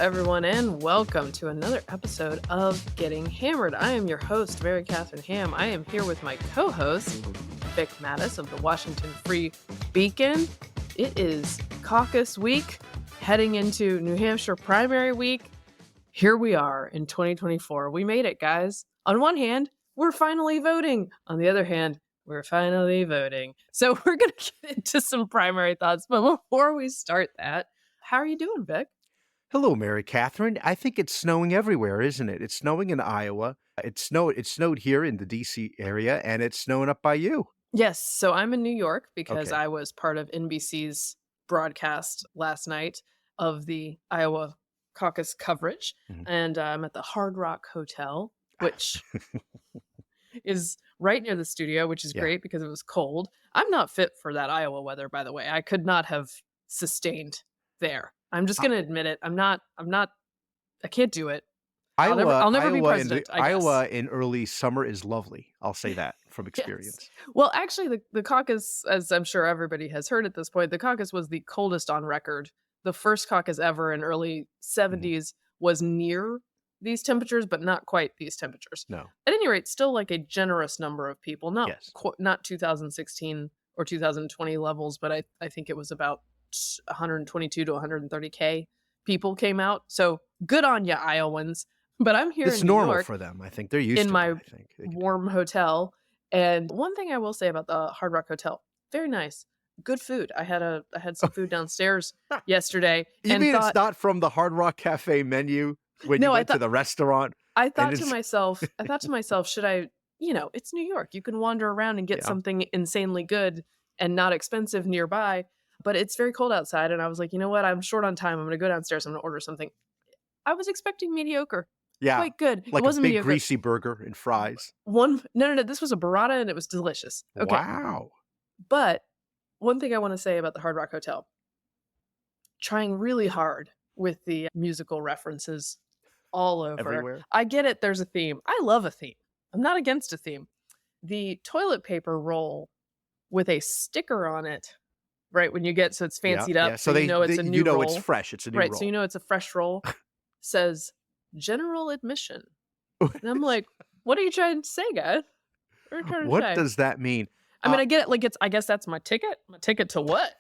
everyone, and welcome to another episode of Getting Hammered. I am your host, Mary Catherine Ham. I am here with my co-host, Vic Mattis of the Washington Free Beacon. It is caucus week, heading into New Hampshire primary week. Here we are in 2024. We made it, guys. On one hand, we're finally voting. On the other hand, we're finally voting. So we're going to get into some primary thoughts. But before we start that, how are you doing, Vic? Hello, Mary Catherine. I think it's snowing everywhere, isn't it? It's snowing in Iowa. It snowed here in the DC area, and it's snowing up by you. Yes. So I'm in New York because Okay. I was part of NBC's broadcast last night of the Iowa Caucus coverage. Mhm. And I'm at the Hard Rock Hotel, which is right near the studio, which is Yeah. great because it was cold. I'm not fit for that Iowa weather, by the way. I could not have sustained there. I'm just going to admit it. I can't do it. I'll never be president, I guess. Iowa in early summer is lovely. I'll say that from experience. Yes. Well, actually, the caucus, as I'm sure everybody has heard at this point, the caucus was the coldest on record. The first caucus ever in early 70s was near these temperatures, but not quite these temperatures. No. At any rate, still like a generous number of people. Yes. Not 2016 or 2020 levels, but I think it was about 122 to 130K people came out. So good on you, Iowans. But I'm here It's in New normal York for them. I think they're used in to my it. I think. warm hotel. And one thing I will say about the Hard Rock Hotel, very nice. Good food. I had some food downstairs yesterday. You and mean thought, it's not from the Hard Rock Cafe menu when you went to the restaurant? I thought to myself, should I, it's New York. You can wander around and get something insanely good and not expensive nearby. But it's very cold outside. And I was like, you know what? I'm short on time. I'm going to go downstairs. I'm going to order something. I was expecting mediocre. Yeah. Quite good. Like it wasn't a big mediocre. greasy burger and fries. No. This was a burrata and it was delicious. Okay. Wow. But one thing I want to say about the Hard Rock Hotel, trying really hard with the musical references all over. Everywhere. I get it. There's a theme. I love a theme. I'm not against a theme. The toilet paper roll with a sticker on it, right? When you get, so it's fancied up. So it's a new roll. It's fresh. It's a new roll. roll. So it's a fresh roll. Says general admission. And I'm like, what are you trying to say, guys? What does that mean? I mean, I get it. I guess that's my ticket. My ticket to what?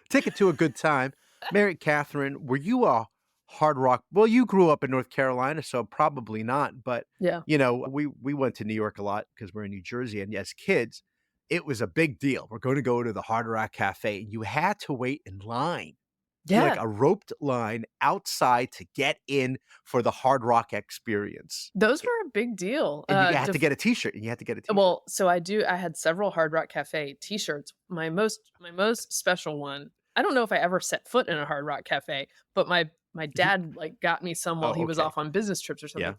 Ticket to a good time. Mary Catherine, were you a Hard Rock? Well, you grew up in North Carolina, so probably not. But, yeah, we went to New York a lot because we're in New Jersey. And as kids, it was a big deal. We're going to go to the Hard Rock Cafe. You had to wait in line. Yeah. Like a roped line outside to get in for the Hard Rock experience. Those were a big deal. And you had to get a t-shirt. Well, so I had several Hard Rock Cafe t-shirts. My most special one, I don't know if I ever set foot in a Hard Rock Cafe, but my dad got me some while he was off on business trips or something. Yeah.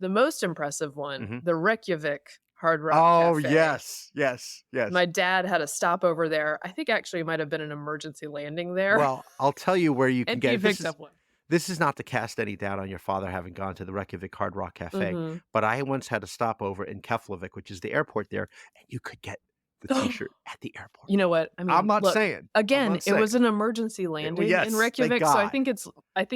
The most impressive one, the Reykjavik Hard Rock Cafe. Oh, yes. My dad had a stopover there. I think actually it might have been an emergency landing there. Well, I'll tell you where you can get it. Picked up one. This is not to cast any doubt on your father having gone to the Reykjavik Hard Rock Cafe, but I once had a stopover in Keflavik, which is the airport there, and you could get the t-shirt at the airport. You know what? I mean, I'm not saying. Again, it was an emergency landing in Reykjavik, so I think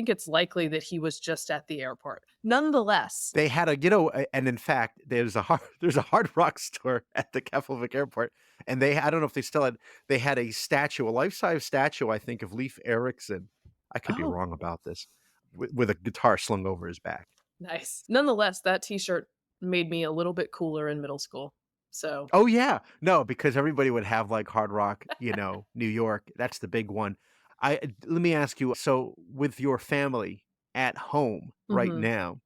it's likely that he was just at the airport. Nonetheless, they had and in fact, there's a Hard Rock store at the Keflavik airport, and I don't know if they still they had a life-size statue, I think, of Leif Erikson. I could be wrong about this, with a guitar slung over his back. Nice. Nonetheless, that t-shirt made me a little bit cooler in middle school. So. Oh yeah, no, because everybody would have like Hard Rock, New York. That's the big one. Let me ask you. So, with your family at home right now,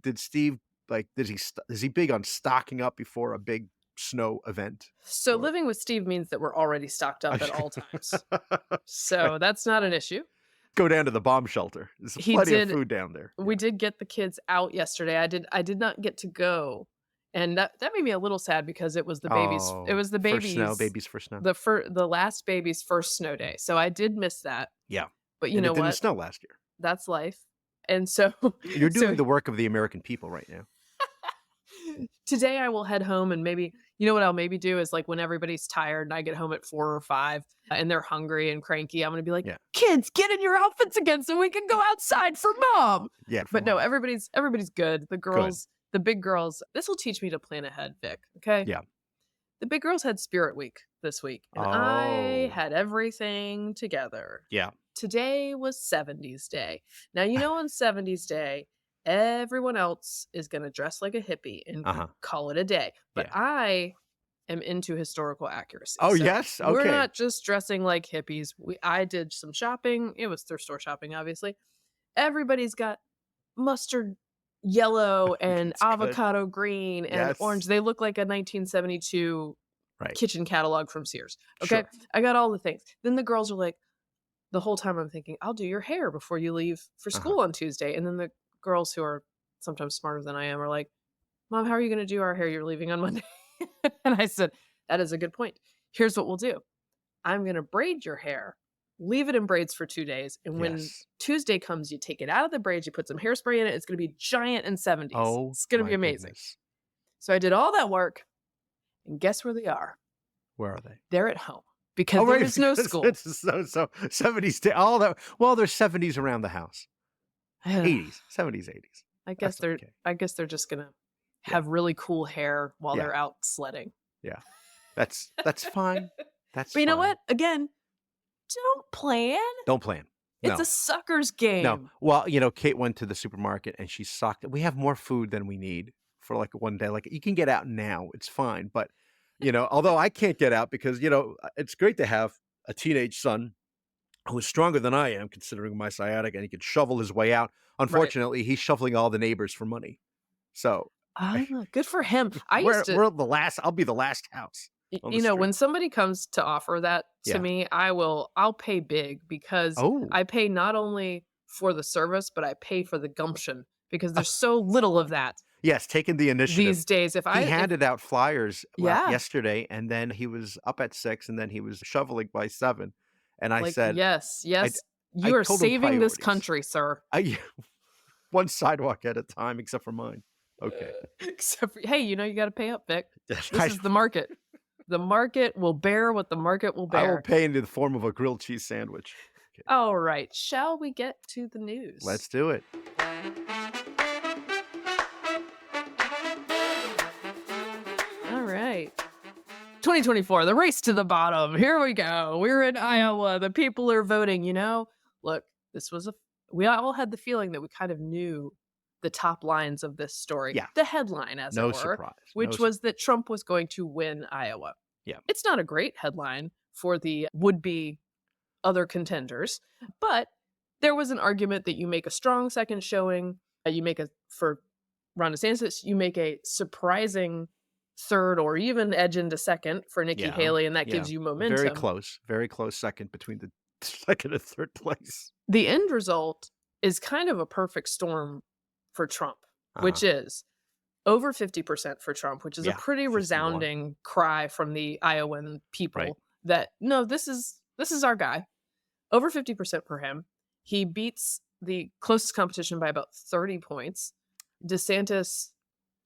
did Steve is he big on stocking up before a big snow event? So living with Steve means that we're already stocked up at all times. So that's not an issue. Go down to the bomb shelter. There's plenty of food down there. We did get the kids out yesterday. I did not get to go. And that made me a little sad because it was the baby's. It was the baby's first snow. The last baby's first snow day. So I did miss that. Yeah, but you know what? It didn't snow last year. That's life. And so you're doing the work of the American people right now. Today I will head home and maybe You know what I'll maybe do is like when everybody's tired and I get home at 4 or 5 and they're hungry and cranky, I'm gonna be like, Yeah. kids, get in your outfits again so we can go outside for mom. Yeah. But no, everybody's good. The Good. girls, the big girls, this will teach me to plan ahead, Vic. Okay. Yeah. The big girls had Spirit Week this week, and I Oh. had everything together. Yeah. Today was 70s Day. Now, you know, on 70s Day, everyone else is going to dress like a hippie and call it a day. But Yeah. I am into historical accuracy. Oh, So yes? we're Okay. not just dressing like hippies. I did some shopping. It was thrift store shopping, obviously. Everybody's got mustard yellow and That's good. avocado green and Yes. orange. They look like a 1972 Right. kitchen catalog from Sears. Okay. Sure. I got all the things. Then the girls are like, the whole time I'm thinking, I'll do your hair before you leave for school on Tuesday. And then the girls who are sometimes smarter than I am are like, Mom, how are you going to do our hair? You're leaving on Monday. And I said, that is a good point. Here's what we'll do. I'm going to braid your hair, leave it in braids for 2 days. And when Yes. Tuesday comes, you take it out of the braids, you put some hairspray in it. It's going to be giant in 70s. Oh, It's going to my be amazing. goodness. So I did all that work. And guess where they are? Where are they? They're at home because there is no school. It's so 70s to all that. Well, there's 70s around the house. 80s, 70s, 80s. I guess That's okay. I guess they're just gonna have really cool hair while Yeah. they're out sledding. Yeah. That's fine. That's But you know fine. what? Again, don't plan. Don't plan. It's No. a sucker's game. No. Well, you know, Kate went to the supermarket and she socked it. We have more food than we need for like one day. Like you can get out now. It's fine. But, you know, although I can't get out because, you know, it's great to have a teenage son who is stronger than I am, considering my sciatic, and he could shovel his way out. Unfortunately, he's shuffling all the neighbors for money. So Good for him. we're the last. I'll be the last house. on the You know, street. when somebody comes to offer that to Yeah. me, I'll pay big because Oh. I pay not only for the service, but I pay for the gumption because there's so little of that Yes, taking the initiative. these days. If He I handed out flyers Yeah. yesterday, and then he was up at 6, and then he was shoveling by 7. And I like, said, yes, I you are told him saving this priorities. country, sir. One sidewalk at a time, except for mine. Okay. Except for, hey, you know, you got to pay up, Vic. Yes, This is the market. The market will bear what the market will I will bear. pay in the form of a grilled cheese sandwich. Okay. All right. Shall we get to the news? Let's do it. All right. 2024, the race to the bottom. Here we go. We're in Iowa. The people are voting. You know, look, we all had the feeling that we kind of knew the top lines of this story. Yeah. The headline, as No it were, surprise. which was that Trump was going to win Iowa. Yeah. It's not a great headline for the would-be other contenders, but there was an argument that you make a strong second showing, for Ron DeSantis, you make a surprising third or even edge into second for Nikki Haley, and that gives you momentum. Very close second between the second and third place. The end result is kind of a perfect storm for Trump, which is over 50% for Trump, which is a pretty 51. resounding cry from the Iowan people that, no, this is our guy. Over 50% for him. He beats the closest competition by about 30 points. DeSantis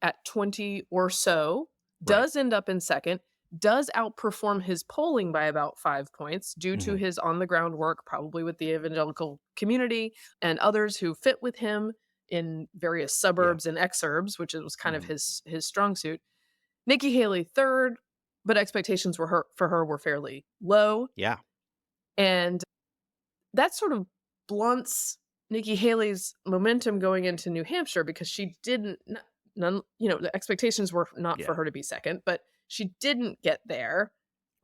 at 20 or so does end up in second, does outperform his polling by about 5 points due to his on-the-ground work, probably with the evangelical community and others who fit with him in various suburbs and exurbs, which was kind of his strong suit. Nikki Haley third, but expectations for her were fairly low. Yeah. And that sort of blunts Nikki Haley's momentum going into New Hampshire because she didn't, the expectations were not for her to be second, but she didn't get there.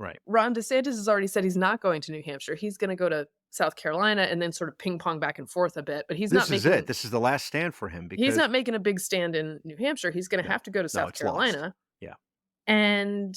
Right. Ron DeSantis has already said he's not going to New Hampshire. He's going to go to South Carolina and then sort of ping pong back and forth a bit, but This is the last stand for him because he's not making a big stand in New Hampshire. He's going to have to go to South Carolina. Lost. Yeah. And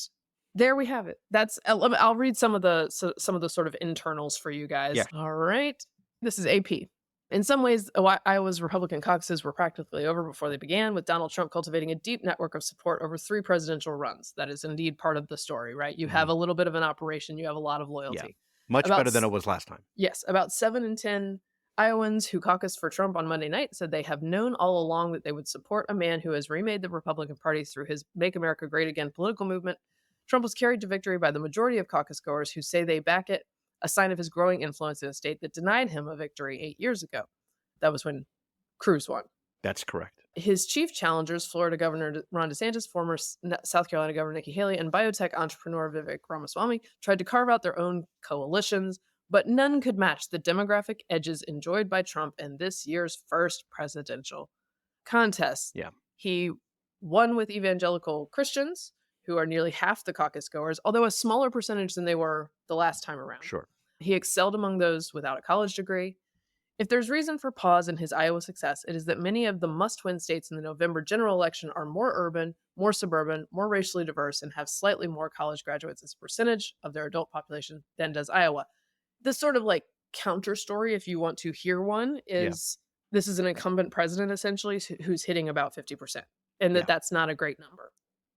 there we have it. I'll read some of the sort of internals for you guys. Yeah. All right. This is AP. In some ways, Iowa's Republican caucuses were practically over before they began, with Donald Trump cultivating a deep network of support over 3 presidential runs. That is indeed part of the story, right? You have a little bit of an operation. You have a lot of loyalty. Yeah. Much better than it was last time. Yes. About 7 in 10 Iowans who caucused for Trump on Monday night said they have known all along that they would support a man who has remade the Republican Party through his Make America Great Again political movement. Trump was carried to victory by the majority of caucus goers who say they back it, a sign of his growing influence in a state that denied him a victory 8 years ago. That was when Cruz won. That's correct. His chief challengers, Florida Governor Ron DeSantis, former South Carolina Governor Nikki Haley, and biotech entrepreneur Vivek Ramaswamy, tried to carve out their own coalitions, but none could match the demographic edges enjoyed by Trump in this year's first presidential contest. Yeah. He won with evangelical Christians, who are nearly half the caucus goers, although a smaller percentage than they were the last time around. Sure. He excelled among those without a college degree. If there's reason for pause in his Iowa success, it is that many of the must-win states in the November general election are more urban, more suburban, more racially diverse, and have slightly more college graduates as a percentage of their adult population than does Iowa. This sort of like counter story, if you want to hear one, is this is an incumbent president essentially who's hitting about 50%, and that's not a great number.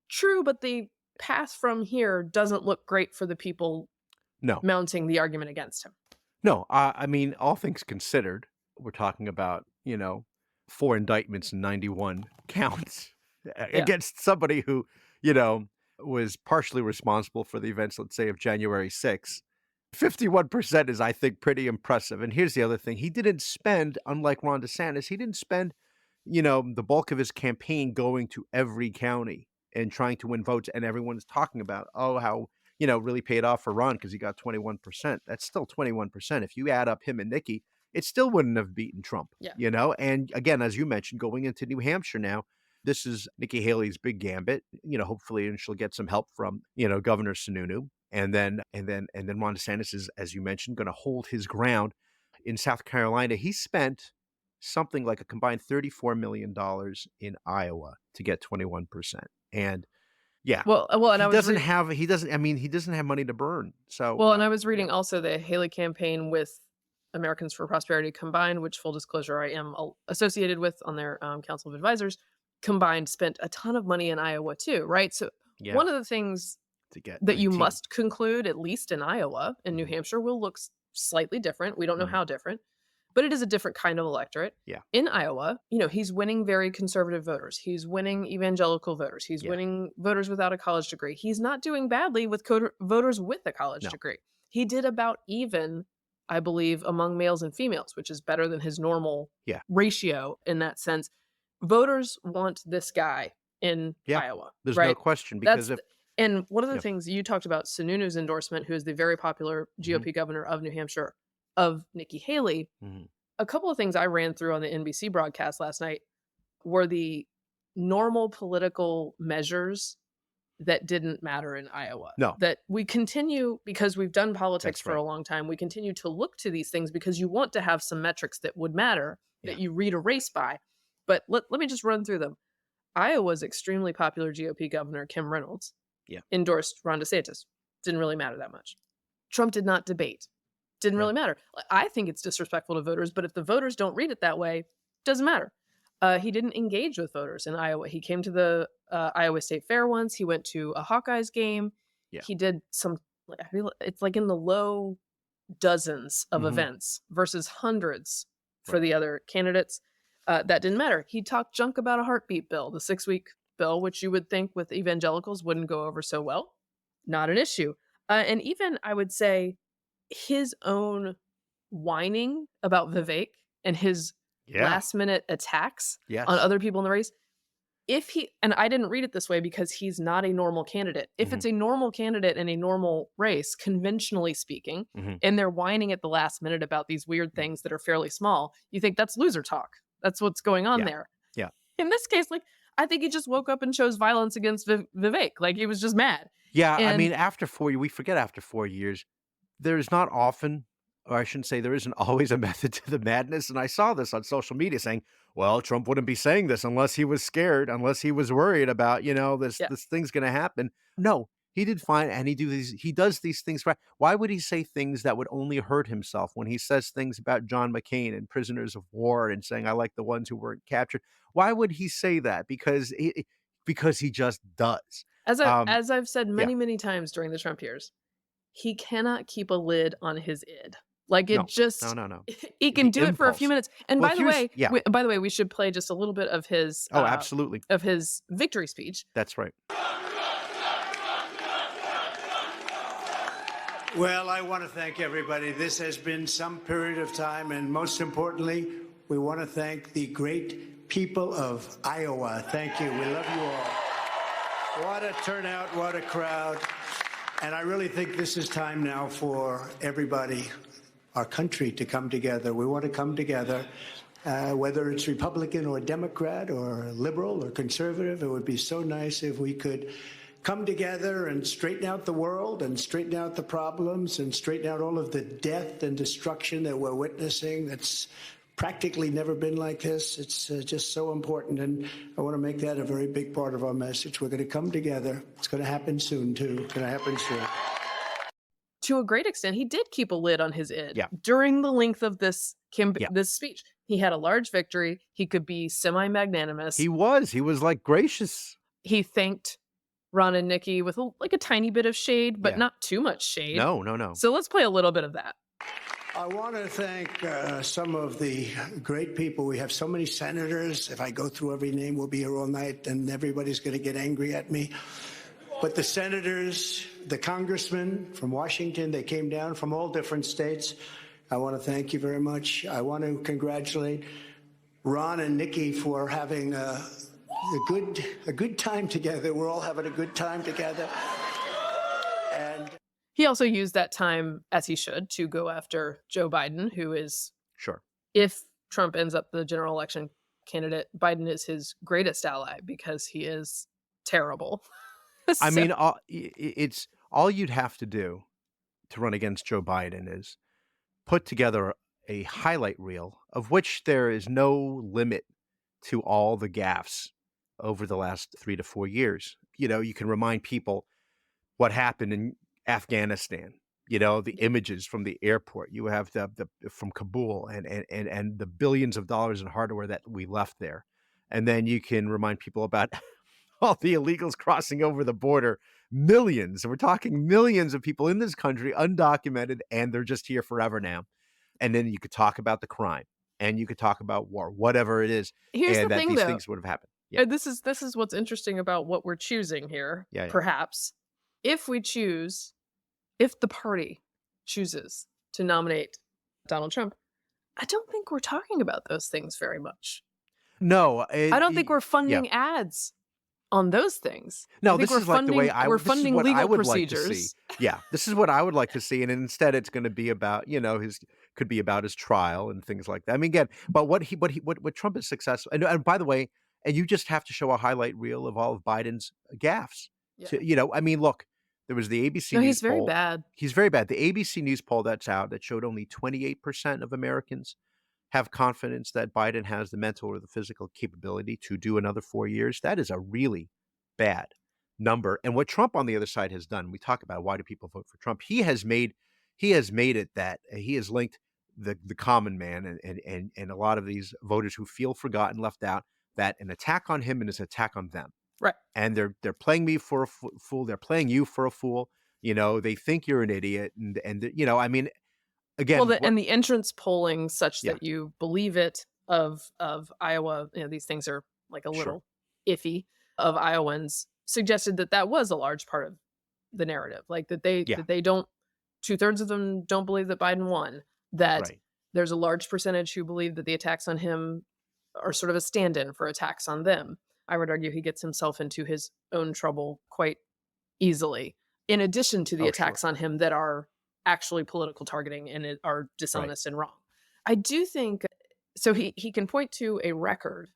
True, but the path from here doesn't look great for the people mounting the argument against him. No, I mean, all things considered, we're talking about, 4 indictments and 91 counts against somebody who, was partially responsible for the events, let's say, of January 6th. 51% is, I think, pretty impressive. And here's the other thing. He didn't spend, unlike Ron DeSantis, he didn't spend, the bulk of his campaign going to every county and trying to win votes. And everyone's talking about, how really paid off for Ron because he got 21%. That's still 21%. If you add up him and Nikki, it still wouldn't have beaten Trump, And again, as you mentioned, going into New Hampshire now, this is Nikki Haley's big gambit, hopefully, and she'll get some help from, Governor Sununu. And then Ron DeSantis is, as you mentioned, going to hold his ground in South Carolina. He spent something like a combined $34 million in Iowa to get 21%. And yeah. And he doesn't have money to burn. So and I was reading also the Haley campaign with Americans for Prosperity combined, which full disclosure I am associated with on their Council of Advisors, combined spent a ton of money in Iowa too, right? So one of the things that you must conclude, at least in Iowa and New Hampshire, will look slightly different. We don't know how different, but it is a different kind of electorate. Yeah. In Iowa, he's winning very conservative voters. He's winning evangelical voters. He's winning voters without a college degree. He's not doing badly with voters with a college degree. He did about even, I believe, among males and females, which is better than his normal ratio in that sense. Voters want this guy in Iowa. There's no question. Because and one of the things you talked about, Sununu's endorsement, who is the very popular GOP governor of New Hampshire, of Nikki Haley. A couple of things I ran through on the NBC broadcast last night were the normal political measures that didn't matter in Iowa. No. That we continue, because we've done politics for a long time, we continue to look to these things because you want to have some metrics that would matter, that you read a race by. But let me just run through them. Iowa's extremely popular GOP governor, Kim Reynolds, endorsed Ron DeSantis. Didn't really matter that much. Trump did not debate. Didn't really matter. I think it's disrespectful to voters, but if the voters don't read it that way, doesn't matter. He didn't engage with voters in Iowa. He came to the Iowa State Fair once. He went to a Hawkeyes game. He did some, it's like in the low dozens of events versus hundreds for the other candidates. That didn't matter. He talked junk about a heartbeat bill, the 6-week bill, which you would think with evangelicals wouldn't go over so well. Not an issue. And even, I would say, his own whining about Vivek and his last minute attacks on other people in the race. And I didn't read it this way because he's not a normal candidate. If it's a normal candidate in a normal race, conventionally speaking, and they're whining at the last minute about these weird things that are fairly small, you think that's loser talk. That's what's going on there. Yeah. In this case, I think he just woke up and chose violence against Vivek. He was just mad. Yeah. I mean, after 4 years, we forget after 4 years, there's not often, or I shouldn't say there isn't always a method to the madness. And I saw this on social media saying, well, Trump wouldn't be saying this unless he was scared, unless he was worried about, this thing's going to happen. No, he did fine. And he does these things. Why would he say things that would only hurt himself when he says things about John McCain and prisoners of war and saying, I like the ones who weren't captured? Why would he say that? Because he just does. As I've said many times during the Trump years, he cannot keep a lid on his id. Like it No. No, just, no, no. he can The do it for a few impulse. minutes. And Well, here's yeah. by the way, we should play just a little bit Oh, absolutely. of his victory speech. That's right. Well, I want to thank everybody. This has been some period of time, and most importantly, we want to thank the great people of Iowa. Thank you. We love you all. What a turnout, what a crowd. And I really think this is time now for everybody, our country, to come together. We want to come together, whether it's Republican or Democrat or liberal or conservative. It would be so nice if we could come together and straighten out the world and straighten out the problems and straighten out all of the death and destruction that we're witnessing. That's practically never been like this. It's just so important, and I want to make that a very big part of our message. We're going to come together. It's going to happen soon, too. It's going to happen soon. To a great extent, he did keep a lid on his id Yeah. during the length of this Yeah. this speech. He had a large victory. He could be semi-magnanimous. He was like gracious. He thanked Ron and Nikki with like a tiny bit of shade, but Yeah. not too much shade. No, no, no. So let's play a little bit of that. I want to thank some of the great people. We have so many senators. If I go through every name, we'll be here all night, and everybody's going to get angry at me. But the senators, the congressmen from Washington, they came down from all different states. I want to thank you very much. I want to congratulate Ron and Nikki for having a good time together. We're all having a good time together. And He also used that time, as he should, to go after Joe Biden, who is, Sure. if Trump ends up the general election candidate, Biden is his greatest ally because he is terrible. I So- mean, it's all you'd have to do to run against Joe Biden is put together a highlight reel of which there is no limit to all the gaffes over the last 3 to 4 years. You can remind people what happened in Afghanistan, the images from the airport. You have the from Kabul and the billions of dollars in hardware that we left there. And then you can remind people about all the illegals crossing over the border. Millions. We're talking millions of people in this country, undocumented, and they're just here forever now. And then you could talk about the crime, and you could talk about war, whatever it is, Here's and the that thing, these though. things would have happened. Yeah. This is what's interesting about what we're choosing here. Yeah. Perhaps if the party chooses to nominate Donald Trump, I don't think we're talking about those things very much. No, I don't think we're funding ads on those things. No, I think this is like the way we're this is funding what I legal would like to procedures. see. Yeah, this is what I would like to see, and instead it's going to be about could be about his trial and things like that. I mean, again, but what Trump is successful, and by the way, and you just have to show a highlight reel of all of Biden's gaffes. Yeah. I mean, look, there was the ABC No, News he's very poll. bad. He's very bad. The ABC News poll that's out that showed only 28% of Americans have confidence that Biden has the mental or the physical capability to do another 4 years. That is a really bad number. And what Trump on the other side has done, we talk about why do people vote for Trump? He has made it that he has linked the common man and a lot of these voters who feel forgotten, left out, that an attack on him and an attack on them. Right. And they're playing me for a fool. They're playing you for a fool. They think you're an idiot. And I mean, again, Well, and the entrance polling such Yeah. that you believe it of Iowa, these things are like a little iffy, of Iowans suggested that was a large part of the narrative. Like that they don't, 2/3 of them don't believe that Biden won, that right. there's a large percentage who believe that the attacks on him are sort of a stand-in for attacks on them. I would argue he gets himself into his own trouble quite easily, in addition to the attacks on him that are actually political targeting and are dishonest and wrong. I do think, so he can point to a record,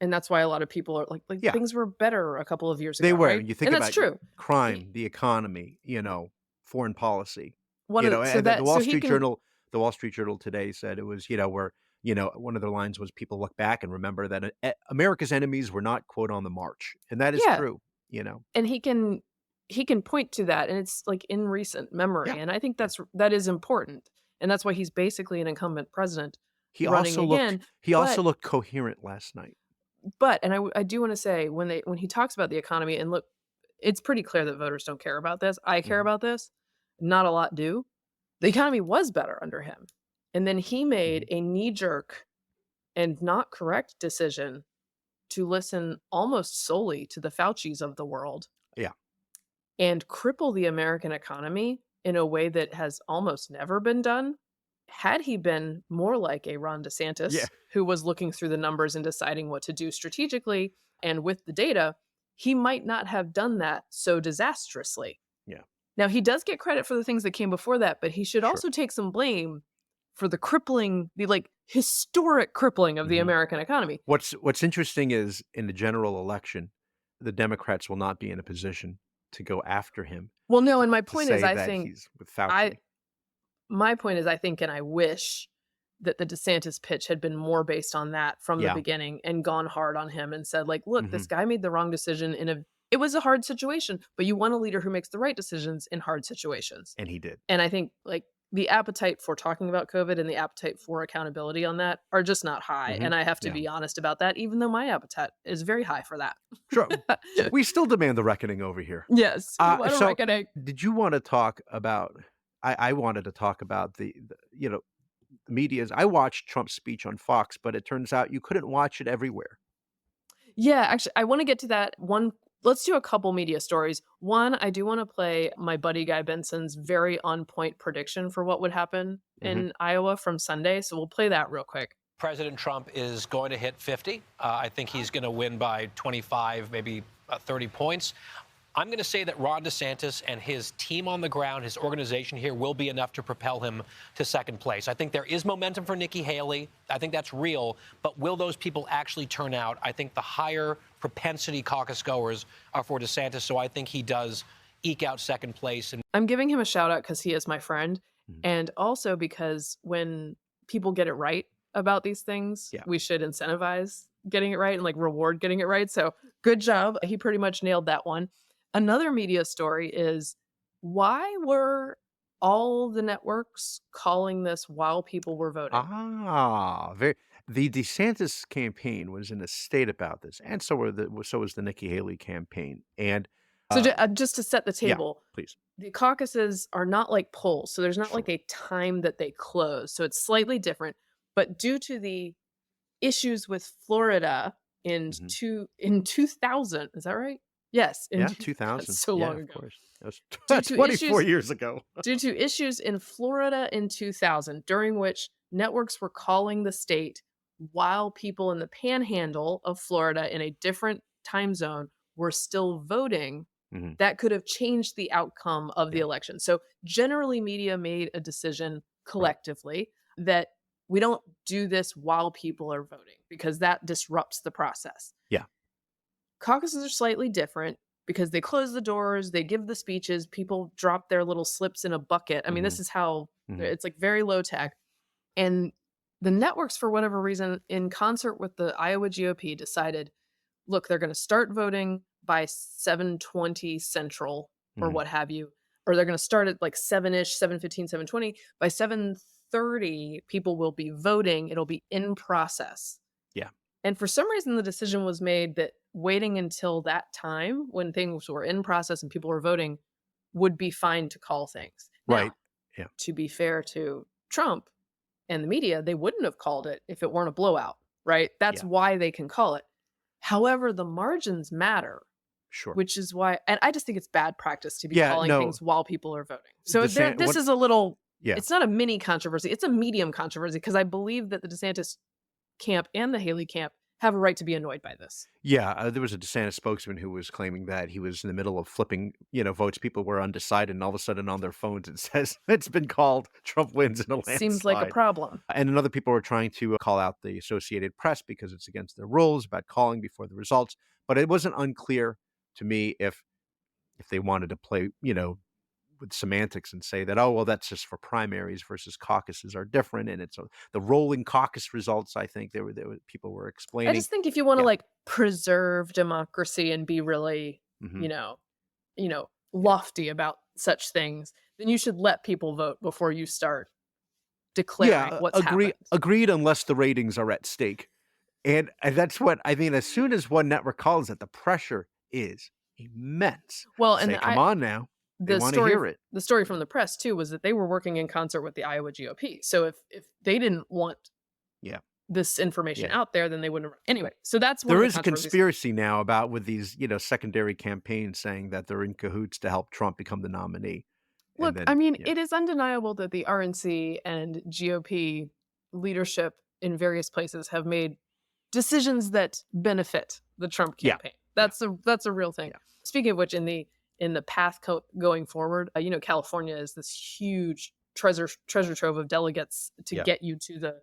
and that's why a lot of people are like things were better a couple of years ago. They were. Right? You think and about that's true. Crime, the economy, foreign policy. The Wall Street Journal today said it was, where one of their lines was people look back and remember that America's enemies were not, quote, on the march. And that is true, And he can point to that, and it's like in recent memory. And I think that is important. And that's why he's basically an incumbent president. He running again. also looked coherent last night. But, and I do want to say, when he talks about the economy, and look, it's pretty clear that voters don't care about this. I care about this. Not a lot do. the economy was better under him. And then he made Mhm. a knee-jerk and not correct decision to listen almost solely to the Faucis of the world Yeah, and cripple the American economy in a way that has almost never been done. Had he been more like a Ron yeah, DeSantis, who was looking through the numbers and deciding what to do strategically and with the data, he might not have done that so disastrously. yeah, Now, he does get credit for the things that came before that, but he should sure. also take some blame for the crippling, the like historic crippling of the Mhm. American economy. What's interesting is in the general election, the Democrats will not be in a position to go after him Well, no, to and my to point is, say I that think he's with I Fauci. my point is, I think, and I wish that the DeSantis pitch had been more based on that from the Yeah, beginning and gone hard on him and said, like, look, this mhm, guy made the wrong decision it was a hard situation, but you want a leader who makes the right decisions in hard situations. and he did. And I think like the appetite for talking about COVID and the appetite for accountability on that are just not high. Mhm, And I have to yeah. be honest about that, even though my appetite is very high for that. Sure. We still demand the reckoning over here. Yes, we want a So reckoning. did you wanna talk about I wanted to talk about the media's I watched Trump's speech on Fox, but it turns out you couldn't watch it everywhere. Yeah, actually, I want to get to that one. Let's do a couple media stories. One, I do want to play my buddy Guy Benson's very on point prediction for what would happen Mhm. in Iowa from Sunday. So we'll play that real quick. President Trump is going to hit 50. I think he's going to win by 25, maybe 30 points. I'm going to say that Ron DeSantis and his team on the ground, his organization here, will be enough to propel him to second place. I think there is momentum for Nikki Haley. I think that's real. But will those people actually turn out? I think the higher propensity caucus goers are for DeSantis. So I think he does eke out second place. And I'm giving him a shout out because he is my friend. Mhm. And also because when people get it right about these things, Yeah. we should incentivize getting it right and like reward getting it right. So good job. He pretty much nailed that one. Another media story is why were all the networks calling this while people were voting? Very the DeSantis campaign was in a state about this, and so was the Nikki Haley campaign, and, So uh just to set the yeah, table, please. the caucuses are not like polls. So there's not Sure. like a time that they close. So it's slightly different. But due to the issues with Florida Mhm. in 2000, is that right? Yes, Yeah, that's 2000. so Yeah, long of ago. course. That was Due to 24 issues years ago. due to issues in Florida in 2000, during which networks were calling the state while people in the panhandle of Florida in a different time zone were still voting, Mhm. that could have changed the outcome of the Yeah, election. So generally media made a decision right. collectively that we don't do this while people are voting because that disrupts the process. Yeah. Caucuses are slightly different because they close the doors, they give the speeches, people drop their little slips in a bucket. I mean, this Mhm. is how Mhm. it's like very low tech. And the networks, for whatever reason, in concert with the Iowa GOP, decided, look, they're going to start voting by 7:20 Central or Mhm. what have you, or they're going to start at like 7-ish, 7:15, 7:20. By 7:30, people will be voting. It'll be in process. Yeah. And for some reason, the decision was made that waiting until that time when things were in process and people were voting would be fine to call things. Right. Now, Yeah. to be fair to Trump and the media, they wouldn't have called it if it weren't a blowout, right? That's Yeah. why they can call it. However, the margins matter, Sure. which is why, and I just think it's bad practice to be Yeah, calling no. things while people are voting. So DeSan this what is a little, Yeah. it's not a mini controversy, it's a medium controversy because I believe that the DeSantis camp and the Haley camp have a right to be annoyed by this. Yeah, there was a DeSantis spokesman who was claiming that he was in the middle of flipping, votes. People were undecided, and all of a sudden on their phones it says it's been called Trump wins in a Seems like a landslide. problem. And then other people were trying to call out the Associated Press because it's against their rules about calling before the results. But it wasn't unclear to me if they wanted to play, with semantics and say that, oh, well, that's just for primaries versus caucuses are different, and the rolling caucus results. I think there were people were I explaining. just think if you want to Yeah. like preserve democracy and be really, Hmm. you know, lofty about such things, then you should let people vote before you start declaring Yeah, what's happened. agreed, unless the ratings are at stake. And that's what I mean. As soon as one network calls it, the pressure is immense. Well, Say, and come on now. They want to hear it. The story from the press too was that they were working in concert with the Iowa GOP. So if they didn't want this information out there, then they wouldn't. Anyway, so that's one there of is the a conspiracy now about with these secondary campaigns saying that they're in cahoots to help Trump become the nominee. Look, I mean, it is undeniable that the RNC and GOP leadership in various places have made decisions that benefit the Trump campaign. That's a real thing. Speaking of which, in the path going forward, California is this huge treasure trove of delegates to get you to the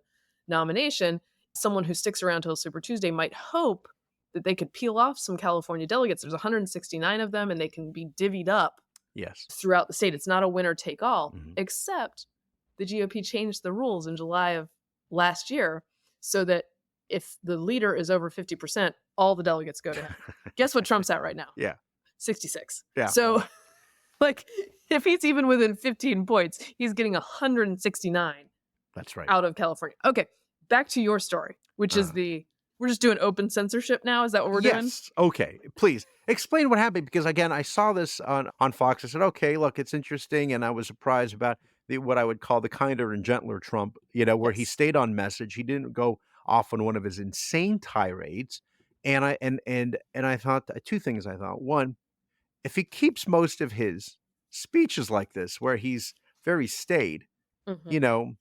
nomination. Someone who sticks around till Super Tuesday might hope that they could peel off some California delegates. There's 169 of them, and they can be divvied up throughout the state. It's not a winner take all, except the GOP changed the rules in July of last year so that if the leader is over 50%, all the delegates go to him. Guess what Trump's at right now? 66. Yeah. So, like, if he's even within 15 points, he's getting 169. That's right. Out of California. Okay, back to your story, which is we're just doing open censorship now. Is that what we're doing? Yes. Okay. Please explain what happened, because again, I saw this on Fox. I said, okay, look, it's interesting, and I was surprised about what I would call the kinder and gentler Trump. Where he stayed on message. He didn't go off on one of his insane tirades. And I thought two things. I thought, one, if he keeps most of his speeches like this, where he's very staid, he'll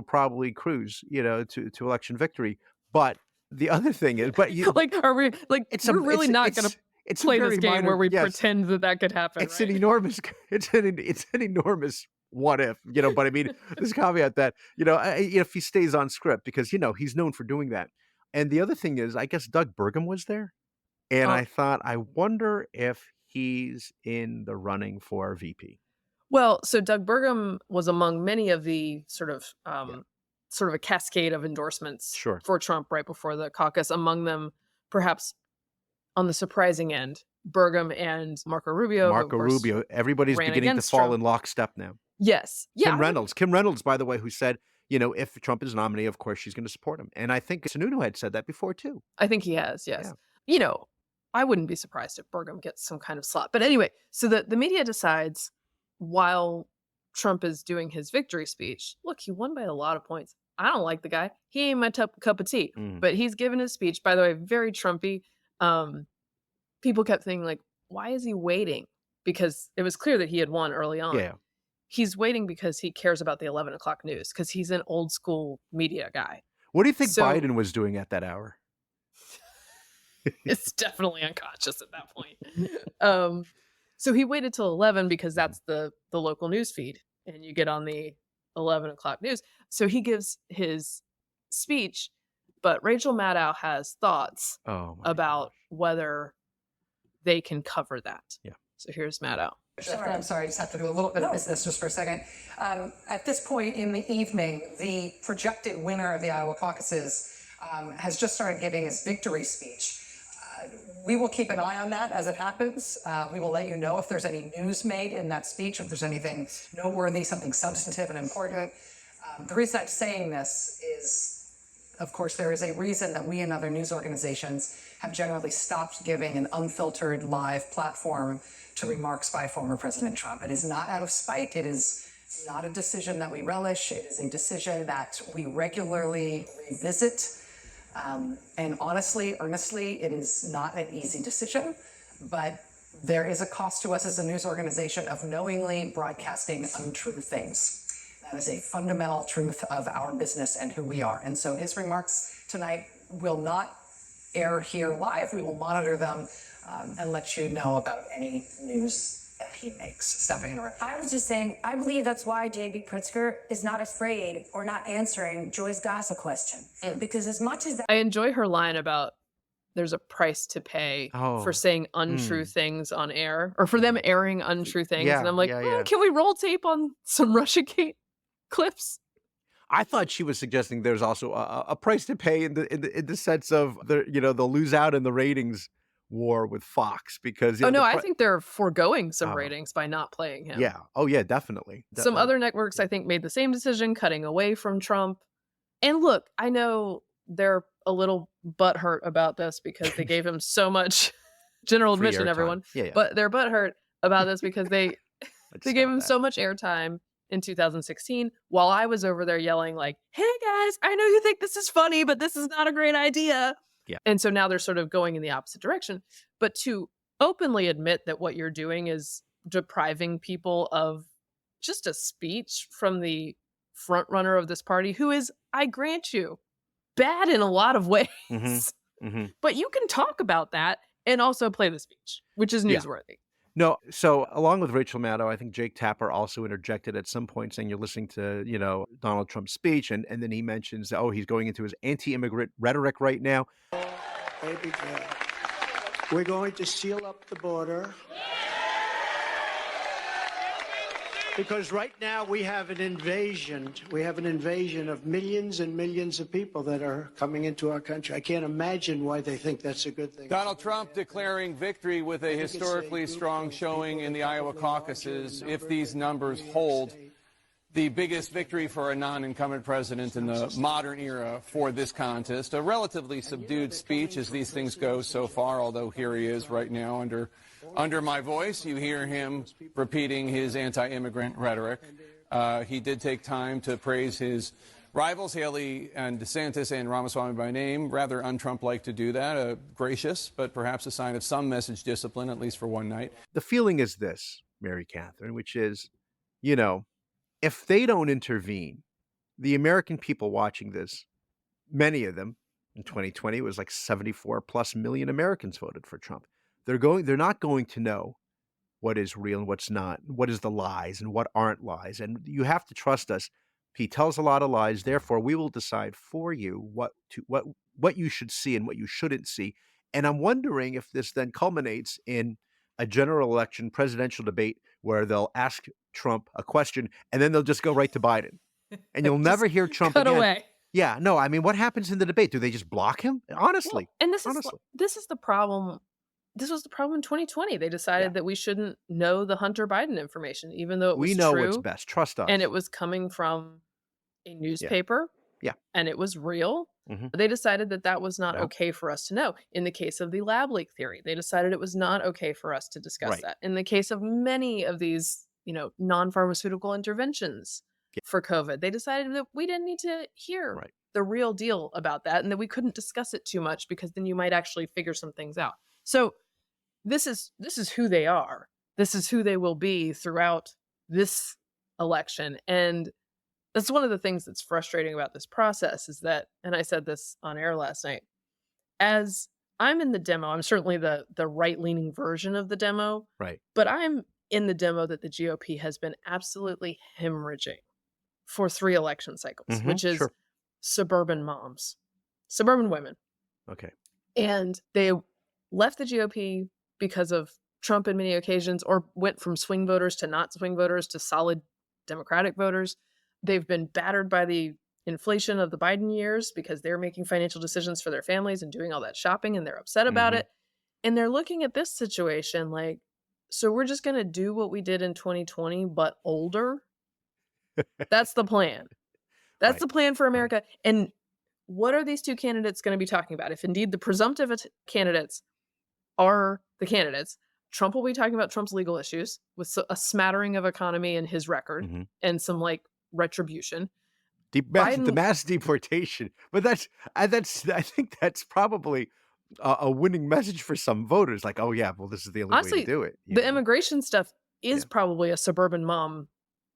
probably cruise, to election victory. But the other thing is, are we we're really not going to play this game where we pretend that could happen? It's an enormous, it's an enormous what if, But I mean, this caveat that if he stays on script, because he's known for doing that. And the other thing is, I guess Doug Burgum was there, and I thought, I wonder if he's in the running for VP. Well, so Doug Burgum was among many of the sort of a cascade of endorsements for Trump right before the caucus. Among them, perhaps on the surprising end, Burgum and Marco Rubio. Everybody's beginning to fall in lockstep now. Yes. Yeah. Kim Reynolds, by the way, who said, if Trump is nominee, of course she's going to support him. And I think Sununu had said that before too. I think he has, yes. Yeah. I wouldn't be surprised if Burgum gets some kind of slot. But anyway, so the media decides, while Trump is doing his victory speech, look, he won by a lot of points. I don't like the guy. He ain't my cup of tea. But he's given his speech, by the way, very Trumpy. People kept thinking, like, why is he waiting? Because it was clear that he had won early on. Yeah. He's waiting because he cares about the 11 o'clock news, because he's an old school media guy. What do you think Biden was doing at that hour? It's definitely unconscious at that point. So he waited till 11 because that's the local news feed, and you get on the 11 o'clock news. So he gives his speech, but Rachel Maddow has thoughts about whether they can cover that. Yeah. So here's Maddow. I'm sorry, I just have to do a little bit of business just for a second. At this point in the evening, the projected winner of the Iowa caucuses has just started giving his victory speech. We will keep an eye on that as it happens. We will let you know if there's any news made in that speech, if there's anything noteworthy, something substantive and important. The reason I'm saying this is, of course, there is a reason that we and other news organizations have generally stopped giving an unfiltered live platform to remarks by former President Trump. It is not out of spite. It is not a decision that we relish. It is a decision that we regularly revisit. And honestly, earnestly, it is not an easy decision, but there is a cost to us as a news organization of knowingly broadcasting untrue things. That is a fundamental truth of our business and who we are. And so his remarks tonight will not air here live. We will monitor them and let you know about any news that he makes. Stepping in. I was just saying, I believe that's why J.B. Pritzker is not afraid or not answering Joy's Gaza question. Because as much as that, I enjoy her line about there's a price to pay for saying untrue things on air, or for them airing untrue things. And I'm like, can we roll tape on some Russiagate clips? I thought she was suggesting there's also a price to pay in the sense of they'll lose out in the ratings war with Fox, because I think they're foregoing some ratings by not playing him. Definitely. Some other networks I think made the same decision, cutting away from Trump. And look, I know they're a little butthurt about this because they gave him so much general admission, everyone. But they're butthurt about this because they gave him so much airtime in 2016 while I was over there yelling like, hey guys, I know you think this is funny, but this is not a great idea. Yeah. And so now they're sort of going in the opposite direction. But to openly admit that what you're doing is depriving people of just a speech from the front runner of this party, who is, I grant you, bad in a lot of ways. But you can talk about that and also play the speech, which is newsworthy. No, so along with Rachel Maddow, I think Jake Tapper also interjected at some point saying you're listening to, Donald Trump's speech, and then he mentions, he's going into his anti-immigrant rhetoric right now. Baby girl. We're going to seal up the border. Because right now we have an invasion. We have an invasion of millions and millions of people that are coming into our country. I can't imagine why they think that's a good thing. Donald Trump declaring victory with a historically strong showing in the Iowa caucuses. If these numbers hold, the biggest victory for a non-incumbent president in the modern era for this contest. A relatively subdued speech as these things go so far, although here he is right now under my voice. You hear him repeating his anti-immigrant rhetoric. He did take time to praise his rivals, Haley and DeSantis and Ramaswamy by name. Rather un-Trump-like to do that. Gracious, but perhaps a sign of some message discipline, at least for one night. The feeling is this, Mary Catherine, which is, if they don't intervene, the American people watching this, many of them in 2020, it was like 74 plus million Americans voted for Trump. They're not going to know what is real and what's not, what is the lies and what aren't lies. And you have to trust us. He tells a lot of lies. Therefore, we will decide for you what you should see and what you shouldn't see. And I'm wondering if this then culminates in a general election presidential debate where they'll ask Trump a question and then they'll just go right to Biden. And you'll never hear Trump cut again. away. Yeah, no, I mean, what happens in the debate? Do they just block him? Honestly. Well, and this is the problem. This was the problem in 2020. They decided that we shouldn't know the Hunter Biden information, even though it was we know true, what's best. Trust us. and it was coming from a newspaper. Yeah. And it was real. Mhm. They decided that was not No. okay for us to know. In the case of the lab leak theory, they decided it was not okay for us to discuss Right. that. In the case of many of these, non-pharmaceutical interventions for COVID, they decided that we didn't need to hear the real deal about that and that we couldn't discuss it too much because then you might actually figure some things out. So this is who they are. This is who they will be throughout this election. And that's one of the things that's frustrating about this process is that, and I said this on air last night, as I'm in the demo, I'm certainly the right-leaning version of the demo, Right. but I'm in the demo that the GOP has been absolutely hemorrhaging for 3 election cycles, which is suburban moms, suburban women. Okay. And they left the GOP because of Trump in many occasions, or went from swing voters to not swing voters to solid Democratic voters. They've been battered by the inflation of the Biden years because they're making financial decisions for their families and doing all that shopping, and they're upset about it. And they're looking at this situation like, so we're just going to do what we did in 2020, but older? That's the plan. That's the plan for America. And what are these 2 candidates going to be talking about? If indeed the presumptive candidates are the candidates, Trump will be talking about Trump's legal issues with a smattering of economy in his record and some retribution. The mass deportation. But I think that's probably a winning message for some voters. Like, oh yeah, well, this is the only way to do it. The immigration stuff is probably a suburban mom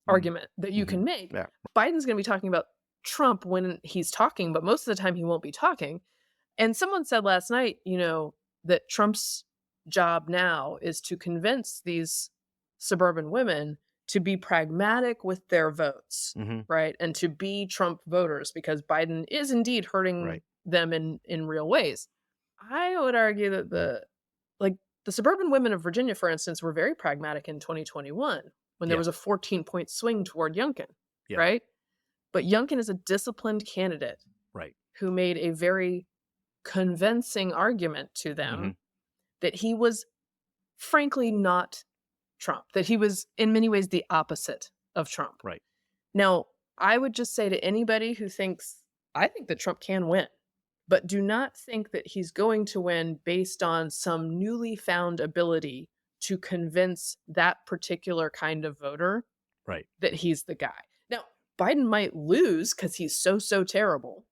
argument that you can make. Yeah. Biden's going to be talking about Trump when he's talking, but most of the time he won't be talking. And someone said last night, that Trump's job now is to convince these suburban women to be pragmatic with their votes, right? And to be Trump voters because Biden is indeed hurting them in real ways. I would argue that the suburban women of Virginia, for instance, were very pragmatic in 2021 when there was a 14-point swing toward Youngkin, right? But Youngkin is a disciplined candidate who made a very convincing argument to them that he was frankly not Trump, that he was in many ways the opposite of Trump. Right. Now, I would just say to anybody who I think that Trump can win, but do not think that he's going to win based on some newly found ability to convince that particular kind of voter Right. that he's the guy. Now, Biden might lose because he's so terrible.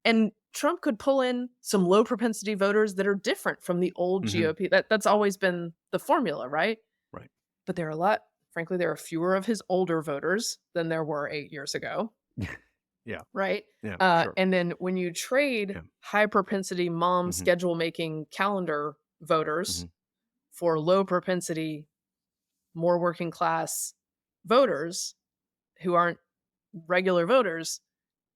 And Trump could pull in some low propensity voters that are different from the old GOP. That's always been the formula, right? Right. But there are fewer of his older voters than there were 8 years ago. Yeah. Right? Yeah. Sure. And then when you trade high propensity mom schedule making calendar voters for low propensity, more working class voters who aren't regular voters,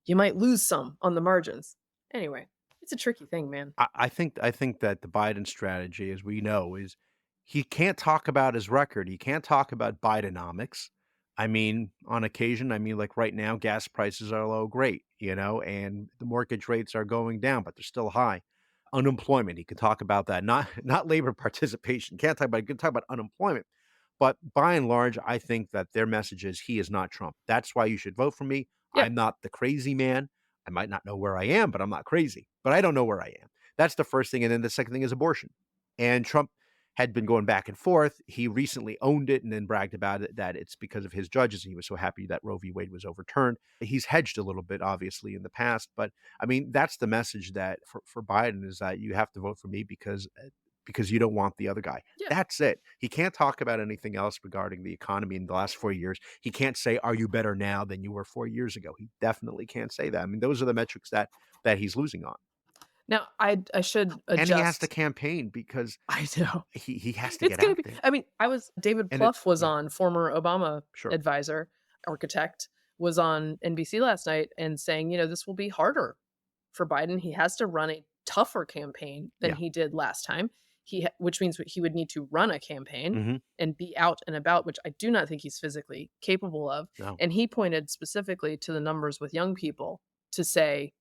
you might lose some on the margins. Anyway, it's a tricky thing, man. I think that the Biden strategy, as we know, is he can't talk about his record. He can't talk about Bidenomics. I mean, on occasion, like right now, gas prices are low, great, and the mortgage rates are going down, but they're still high. Unemployment, he could talk about that. Not labor participation. He can talk about unemployment. But by and large, I think that their message is he is not Trump. That's why you should vote for me. Yeah. I'm not the crazy man. I might not know where I am, but I'm not crazy. But I don't know where I am. That's the first thing. And then the second thing is abortion. And Trump had been going back and forth. He recently owned it and then bragged about it, that it's because of his judges. And he was so happy that Roe v. Wade was overturned. He's hedged a little bit, obviously, in the past. But I mean, that's the message that for Biden is that you have to vote for me because you don't want the other guy. Yeah. That's it. He can't talk about anything else regarding the economy in the last 4 years. He can't say, are you better now than you were 4 years ago? He definitely can't say that. I mean, those are the metrics that he's losing on. Now, I should adjust. And he has to campaign because I know. he has to get out there. I mean, David Plouffe was on, former Obama advisor, architect, was on NBC last night and saying, this will be harder for Biden. He has to run a tougher campaign than he did last time. Which means he would need to run a campaign and be out and about, which I do not think he's physically capable of. No. And he pointed specifically to the numbers with young people to say,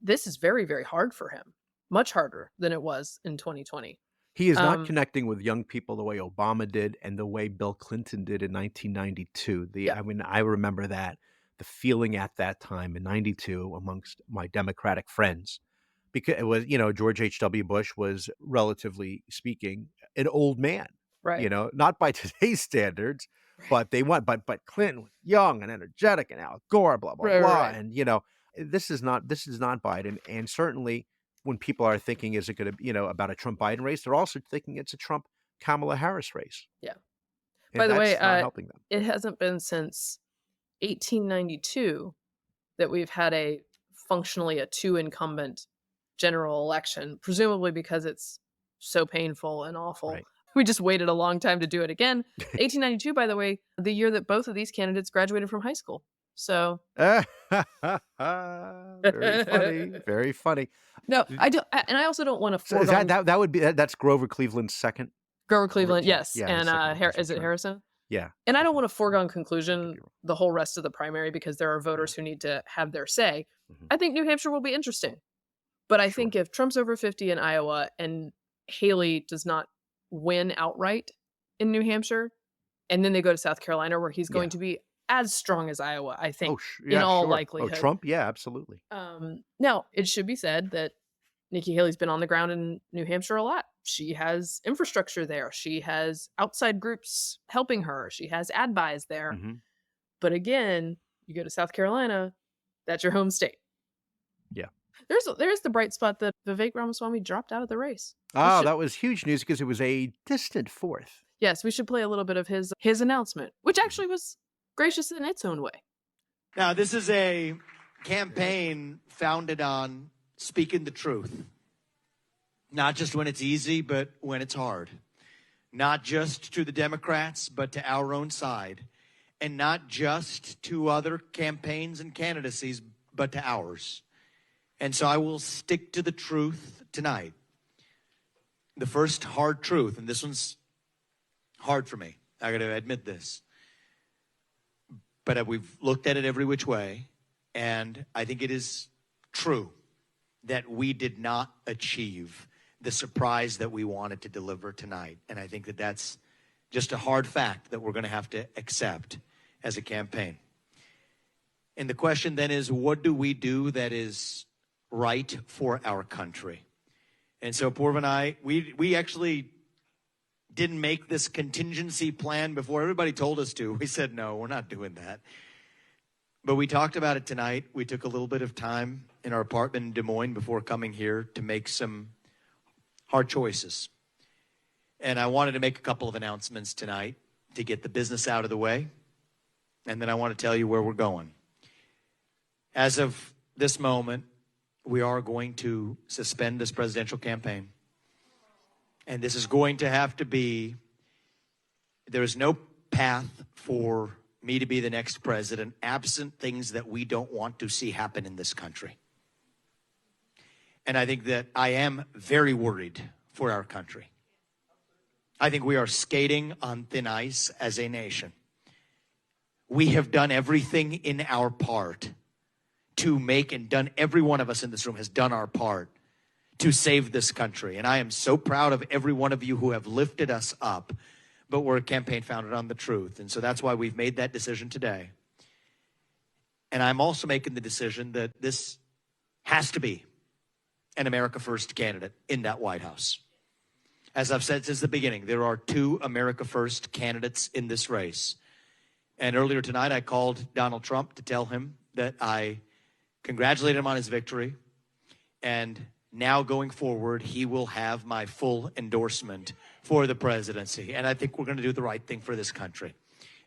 this is very, very hard for him, much harder than it was in 2020. He is not connecting with young people the way Obama did and the way Bill Clinton did in 1992. I mean, I remember that, the feeling at that time in 92 amongst my Democratic friends. Because it was, George H.W. Bush was, relatively speaking, an old man, right? Not by today's standards, but but Clinton was young and energetic, and Al Gore, blah blah blah, Right. and this is not Biden, and certainly when people are thinking, is it going to, about a Trump Biden race, they're also thinking it's a Trump Kamala Harris race. Yeah. And by the way, not helping them. It hasn't been since 1892 that we've had functionally a two incumbent general election, presumably because it's so painful and awful. Right. We just waited a long time to do it again. 1892, by the way, the year that both of these candidates graduated from high school. So Very funny. Very funny. No, I don't, and I also don't want to foregone. That would be that's Grover Cleveland's second. Grover Cleveland, yes, Yeah, and is it Harrison? Yeah. And I don't want to foregone conclusion the whole rest of the primary because there are voters who need to have their say. I think New Hampshire will be interesting. But I think if Trump's over 50 in Iowa and Haley does not win outright in New Hampshire, and then they go to South Carolina where he's going to be as strong as Iowa, I think, in all likelihood. Oh, Trump? Yeah, absolutely. Now, it should be said that Nikki Haley's been on the ground in New Hampshire a lot. She has infrastructure there. She has outside groups helping her. She has ad buys there. But again, you go to South Carolina, that's your home state. Yeah. There's the bright spot that Vivek Ramaswamy dropped out of the race. That was huge news because it was a distant fourth. Yes, we should play a little bit of his announcement, which actually was gracious in its own way. Now, this is a campaign founded on speaking the truth. Not just when it's easy, but when it's hard. Not just to the Democrats, but to our own side. And not just to other campaigns and candidacies, but to ours. And so I will stick to the truth tonight. The first hard truth, and this one's hard for me. I got to admit this. But we've looked at it every which way, and I think it is true that we did not achieve the surprise that we wanted to deliver tonight. And I think that that's just a hard fact that we're going to have to accept as a campaign. And the question then is, what do we do that is right for our country? And so Purv and I, we actually didn't make this contingency plan before everybody told us to. We said, no, we're not doing that. But we talked about it tonight. We took a little bit of time in our apartment in Des Moines before coming here to make some hard choices. And I wanted to make a couple of announcements tonight to get the business out of the way. And then I want to tell you where we're going. As of this moment, we are going to suspend this presidential campaign. And this is going to have to be, there is no path for me to be the next president absent things that we don't want to see happen in this country. And I think that I am very worried for our country. I think we are skating on thin ice as a nation. We have done everything in our part to make, and done, every one of us in this room has done our part to save this country. And I am so proud of every one of you who have lifted us up. But we're a campaign founded on the truth. And so that's why we've made that decision today. And I'm also making the decision that this has to be an America First candidate in that White House. As I've said since the beginning, there are 2 America First candidates in this race. And earlier tonight, I called Donald Trump to tell him that I congratulated him on his victory. And now going forward, he will have my full endorsement for the presidency. And I think we're going to do the right thing for this country.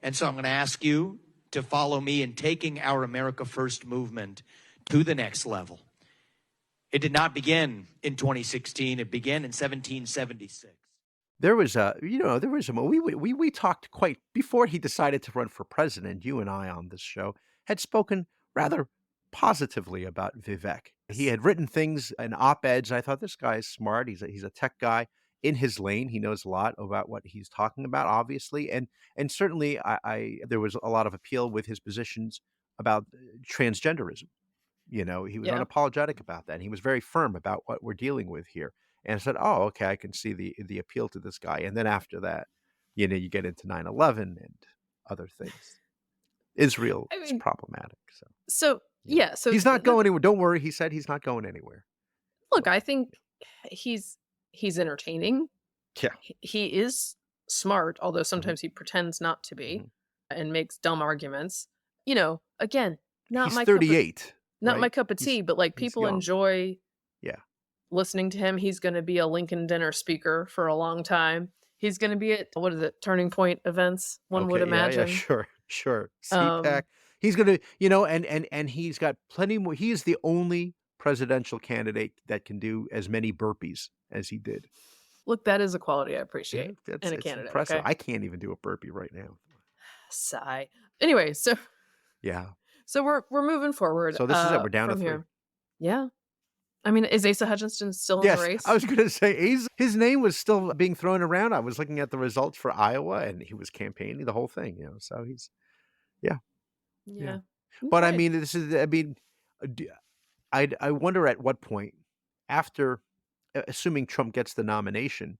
And so I'm going to ask you to follow me in taking our America First movement to the next level. It did not begin in 2016. It began in 1776. There was a, we talked quite, before he decided to run for president, you and I on this show had spoken rather positively about Vivek. He had written things in op-eds. I thought, this guy is smart. He's a tech guy in his lane. He knows a lot about what he's talking about, obviously. And certainly there was a lot of appeal with his positions about transgenderism. He was unapologetic about that. And he was very firm about what we're dealing with here. And I said, oh, okay, I can see the appeal to this guy. And then after that, you get into 9/11 and other things. Israel is problematic. So he's not going anywhere. Don't worry. He said he's not going anywhere. Look, I think he's entertaining. Yeah. He is smart, although sometimes he pretends not to be and makes dumb arguments. Again, not he's my 38. Not my cup of tea, but like people enjoy listening to him. He's going to be a Lincoln dinner speaker for a long time. He's going to be at, Turning Point events, one would imagine. Yeah, sure. CPAC. He's going to, and he's got plenty more. He is the only presidential candidate that can do as many burpees as he did. Look, that is a quality I appreciate in a candidate. Impressive. Okay? I can't even do a burpee right now. Sigh. Anyway, so we're moving forward. So this is it. We're down to 3. Here. Yeah. I mean, is Asa Hutchinson still in the race? I was going to say Asa. His name was still being thrown around. I was looking at the results for Iowa, and he was campaigning the whole thing. So he's, Yeah. But Okay. I mean, I wonder at what point, after, assuming Trump gets the nomination,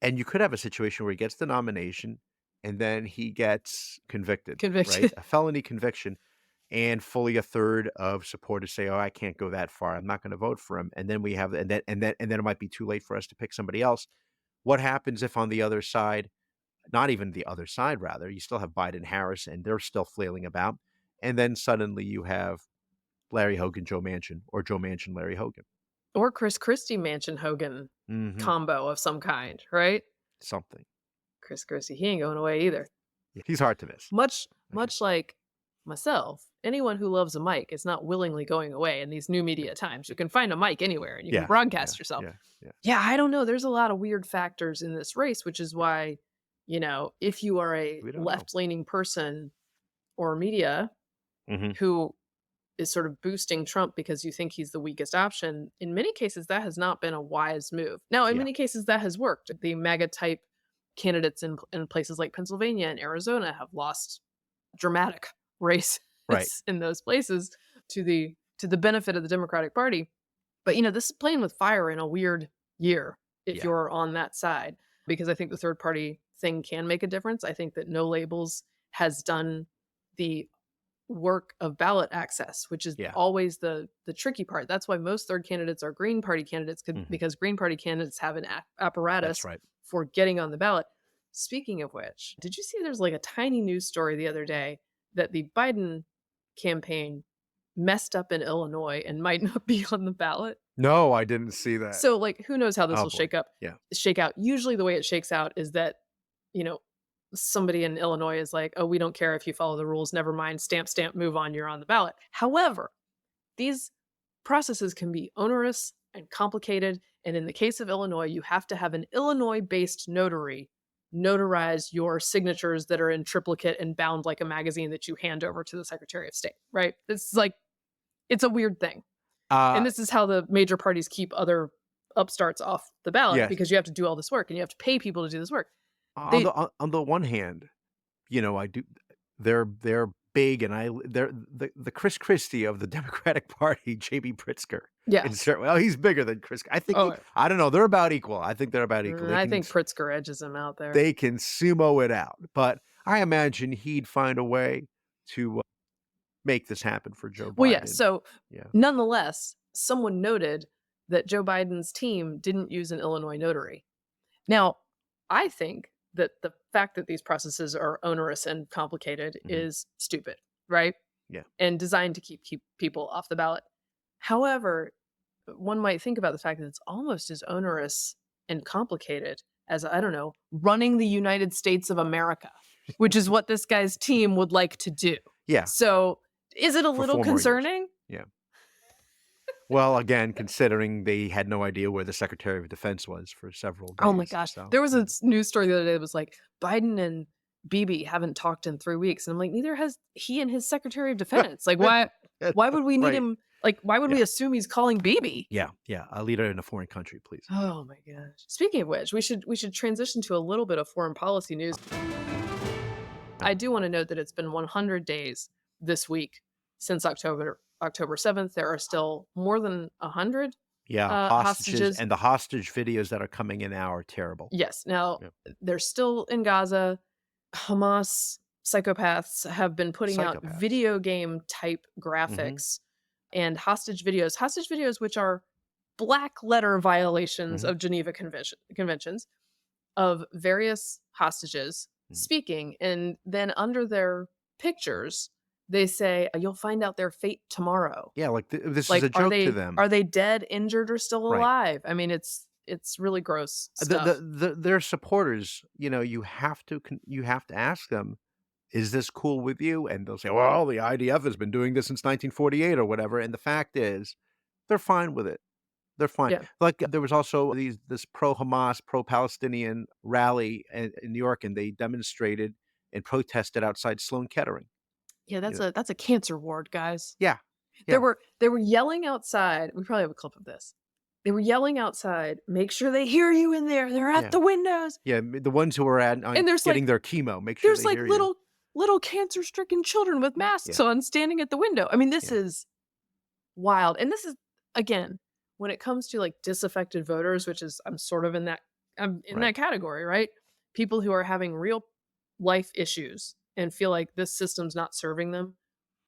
and you could have a situation where he gets the nomination, and then he gets convicted, right? A felony conviction. And fully a third of supporters say, "Oh, I can't go that far. I'm not going to vote for him." And then we have, and then it might be too late for us to pick somebody else. What happens if on the other side, not even the other side, rather, you still have Biden, Harris, and they're still flailing about, and then suddenly you have Larry Hogan, Joe Manchin, or Joe Manchin, Larry Hogan, Or Chris Christie, Manchin, Hogan combo of some kind, right? something. Chris Christie, he ain't going away either. He's hard to miss. Much like myself, anyone who loves a mic is not willingly going away in these new media times. You can find a mic anywhere and you can broadcast yourself. Yeah, I don't know. There's a lot of weird factors in this race, which is why, if you are a left-leaning person or media who is sort of boosting Trump because you think he's the weakest option, in many cases that has not been a wise move. Now, in many cases that has worked. The MAGA type candidates in places like Pennsylvania and Arizona have lost dramatic race in those places to the benefit of the Democratic Party. But this is playing with fire in a weird year if you're on that side, because I think the third party thing can make a difference. I think that No Labels has done the work of ballot access, which is always the tricky part. That's why most third candidates are Green Party candidates, because Green Party candidates have an apparatus for getting on the ballot. Speaking of which, did you see there's like a tiny news story the other day that the Biden campaign messed up in Illinois and might not be on the ballot? No, I didn't see that. So, like, who knows how this Oh, will boy. Yeah. shake out. Usually the way it shakes out is that, you know, somebody in Illinois is like, oh, we don't care if you follow the rules. Never mind. Stamp, stamp, move on. You're on the ballot. However, these processes can be onerous and complicated. And in the case of Illinois, you have to have an Illinois-based notary notarize your signatures that are in triplicate and bound like a magazine that you hand over to the Secretary of State, right? It's like, it's a weird thing. And this is how the major parties keep other upstarts off the ballot, Yes. because you have to do all this work and you have to pay people to do this work. On the one hand, I do. They're big, and they're the Chris Christie of the Democratic Party, J.B. Pritzker. Yeah. Well, he's bigger than Chris. I think. I don't know. They're about equal. I think they're about equal. I think Pritzker edges him out there. They can sumo it out, but I imagine he'd find a way to make this happen for Joe Biden. Well, yeah. So, nonetheless, someone noted that Joe Biden's team didn't use an Illinois notary. Now, I think that the fact that these processes are onerous and complicated is stupid, right? Yeah. And designed to keep people off the ballot. However, one might think about the fact that it's almost as onerous and complicated as, I don't know, running the United States of America, which is what this guy's team would like to do. Yeah. So is it a For little 4 more years. concerning? Yeah. Well, again, considering they had no idea where the Secretary of Defense was for several days. Oh my gosh. So, There was a news story the other day that was like, Biden and Bibi haven't talked in 3 weeks. And I'm like, neither has he and his Secretary of Defense. Like, why would we need Right. him? Like, why would we assume he's calling Bibi? Yeah. A leader in a foreign country, please. Oh my gosh. Speaking of which, we should transition to a little bit of foreign policy news. I do want to note that it's been 100 days this week since October 7th. There are still more than 100 hostages, and the hostage videos that are coming in now are terrible. Yes. Now, they're still in Gaza. Hamas psychopaths have been putting out video game type graphics and hostage videos which are black letter violations of Geneva conventions of various hostages speaking. And then under their pictures, they say, you'll find out their fate tomorrow. Yeah, like this is a joke to them. Are they dead, injured, or still alive? I mean, it's really gross stuff. Their supporters, you have to ask them, is this cool with you? And they'll say, well, the IDF has been doing this since 1948 or whatever. And the fact is, they're fine with it. They're fine. Yeah. Like there was also this pro-Hamas, pro-Palestinian rally in New York, and they demonstrated and protested outside Sloan Kettering. Yeah, that's a cancer ward, guys. Yeah. They were yelling outside. We probably have a clip of this. They were yelling outside. Make sure they hear you in there. They're at the windows. Yeah, the ones who are getting their chemo. Make sure there's they like hear little cancer-stricken children with masks on, standing at the window. I mean, this is wild. And this is, again, when it comes to like disaffected voters, which is I'm sort of in that that category, right? People who are having real life issues and feel like this system's not serving them.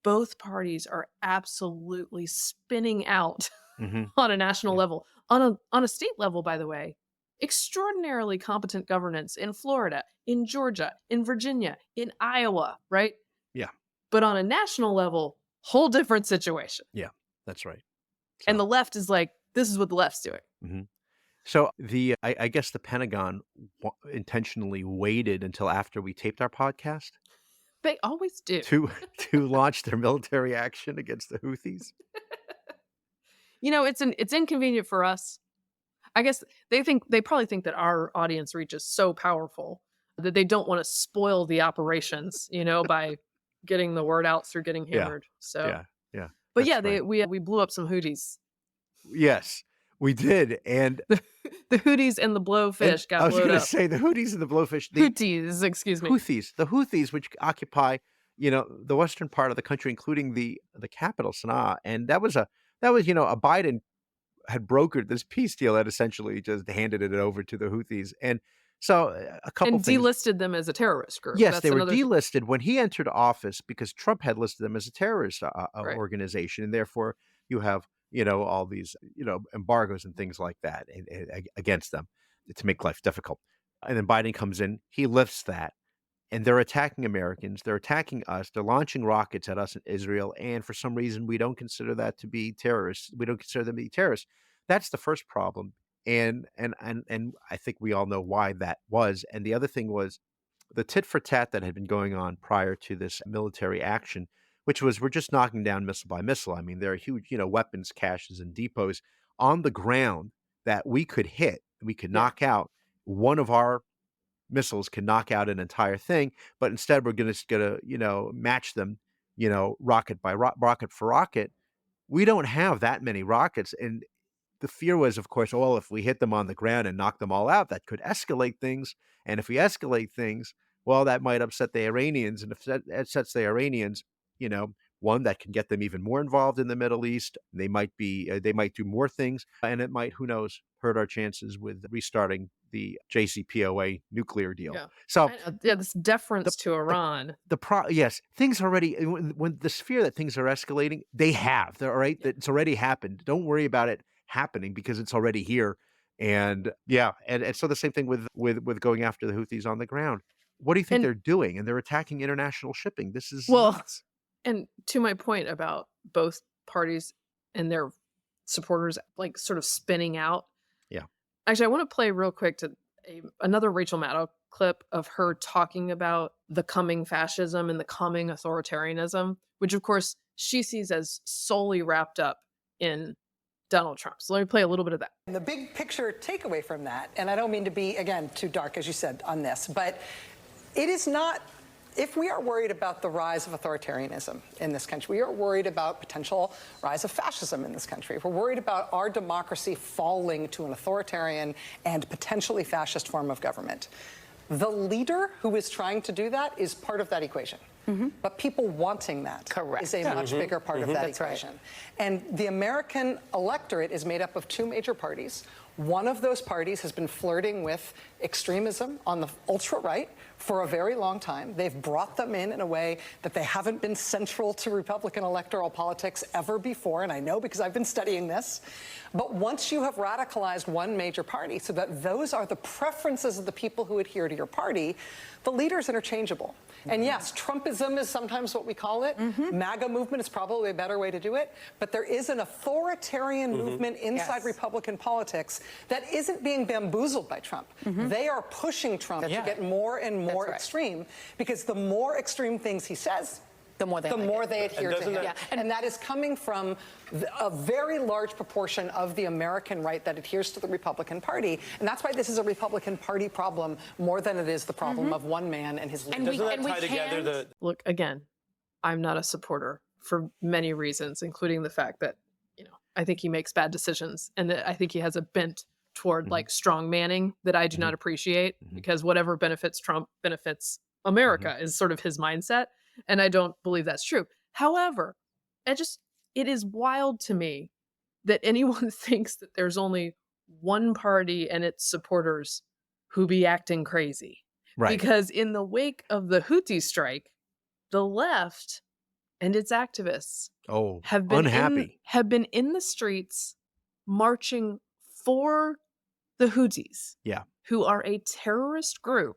Both parties are absolutely spinning out on a national level. On a state level, by the way, extraordinarily competent governance in Florida, in Georgia, in Virginia, in Iowa, right? Yeah. But on a national level, whole different situation. Yeah, that's right. And the left is like, this is what the left's doing. So I guess the Pentagon intentionally waited until after we taped our podcast. They always do. To launch their military action against the Houthis. It's inconvenient for us. I guess they probably think that our audience reach is so powerful that they don't want to spoil the operations, by getting the word out through getting hammered. So yeah. But we blew up some Houthis. Yes, we did, and the Houthis and the blowfish got. I was going to say the Houthis and the blowfish. Houthis, excuse me. The Houthis, which occupy, the western part of the country, including the capital Sana'a, and that was Biden had brokered this peace deal that essentially just handed it over to the Houthis, and so a couple things. Delisted them as a terrorist group. Yes, they were delisted when he entered office because Trump had listed them as a terrorist organization, and therefore you have all these embargoes and things like that against them to make life difficult. And then Biden comes in, he lifts that. And they're attacking Americans. They're attacking us. They're launching rockets at us in Israel. And for some reason, we don't consider that to be terrorists. We don't consider them to be terrorists. That's the first problem. And I think we all know why that was. And the other thing was the tit for tat that had been going on prior to this military action, which was we're just knocking down missile by missile. I mean, there are huge, weapons caches and depots on the ground that we could hit, we could knock out. One of our missiles can knock out an entire thing, but instead we're gonna match them, rocket by rocket for rocket. We don't have that many rockets, and the fear was, of course, well, if we hit them on the ground and knock them all out, that could escalate things. And if we escalate things, well, that might upset the Iranians. And if that upsets the Iranians, one that can get them even more involved in the Middle East. They might do more things, and it might, who knows, hurt our chances with restarting the JCPOA nuclear deal. Yeah. So this deference to Iran. Yes, things already, when the fear that things are escalating, they're all right. It's already happened. Don't worry about it happening because it's already here. And so the same thing with going after the Houthis on the ground. What do you think they're doing? And they're attacking international shipping. This is nuts. And to my point about both parties and their supporters like sort of spinning out. Yeah. Actually, I want to play real quick to another Rachel Maddow clip of her talking about the coming fascism and the coming authoritarianism, which of course she sees as solely wrapped up in Donald Trump. So let me play a little bit of that. And the big picture takeaway from that, and I don't mean to be, again, too dark, as you said, on this, but it is not, if we are worried about the rise of authoritarianism in this country, we are worried about potential rise of fascism in this country, if we're worried about our democracy falling to an authoritarian and potentially fascist form of government, the leader who is trying to do that is part of that equation. Mm-hmm. But people wanting that is a much bigger part of that equation. Right. And the American electorate is made up of two major parties. One of those parties has been flirting with extremism on the ultra-right for a very long time. They've brought them in a way that they haven't been central to Republican electoral politics ever before, and I know because I've been studying this. But once you have radicalized one major party so that those are the preferences of the people who adhere to your party, the leader is interchangeable. And yes, Trumpism is sometimes what we call it. MAGA movement is probably a better way to do it. But there is an authoritarian movement inside Republican politics that isn't being bamboozled by Trump. They are pushing Trump to get more and more extreme, because the more extreme things he says, the more they adhere to him. And that is coming from a very large proportion of the American right that adheres to the Republican Party. And that's why this is a Republican Party problem more than it is the problem of one man and his leader. Look, again, I'm not a supporter for many reasons, including the fact that, I think he makes bad decisions, and that I think he has a bent toward like strong manning that I do not appreciate, because whatever benefits Trump benefits America is sort of his mindset. And I don't believe that's true. However, it is wild to me that anyone thinks that there's only one party and its supporters who be acting crazy. Right. Because in the wake of the Houthi strike, the left and its activists have been in the streets marching for the Houthis. Yeah. Who are a terrorist group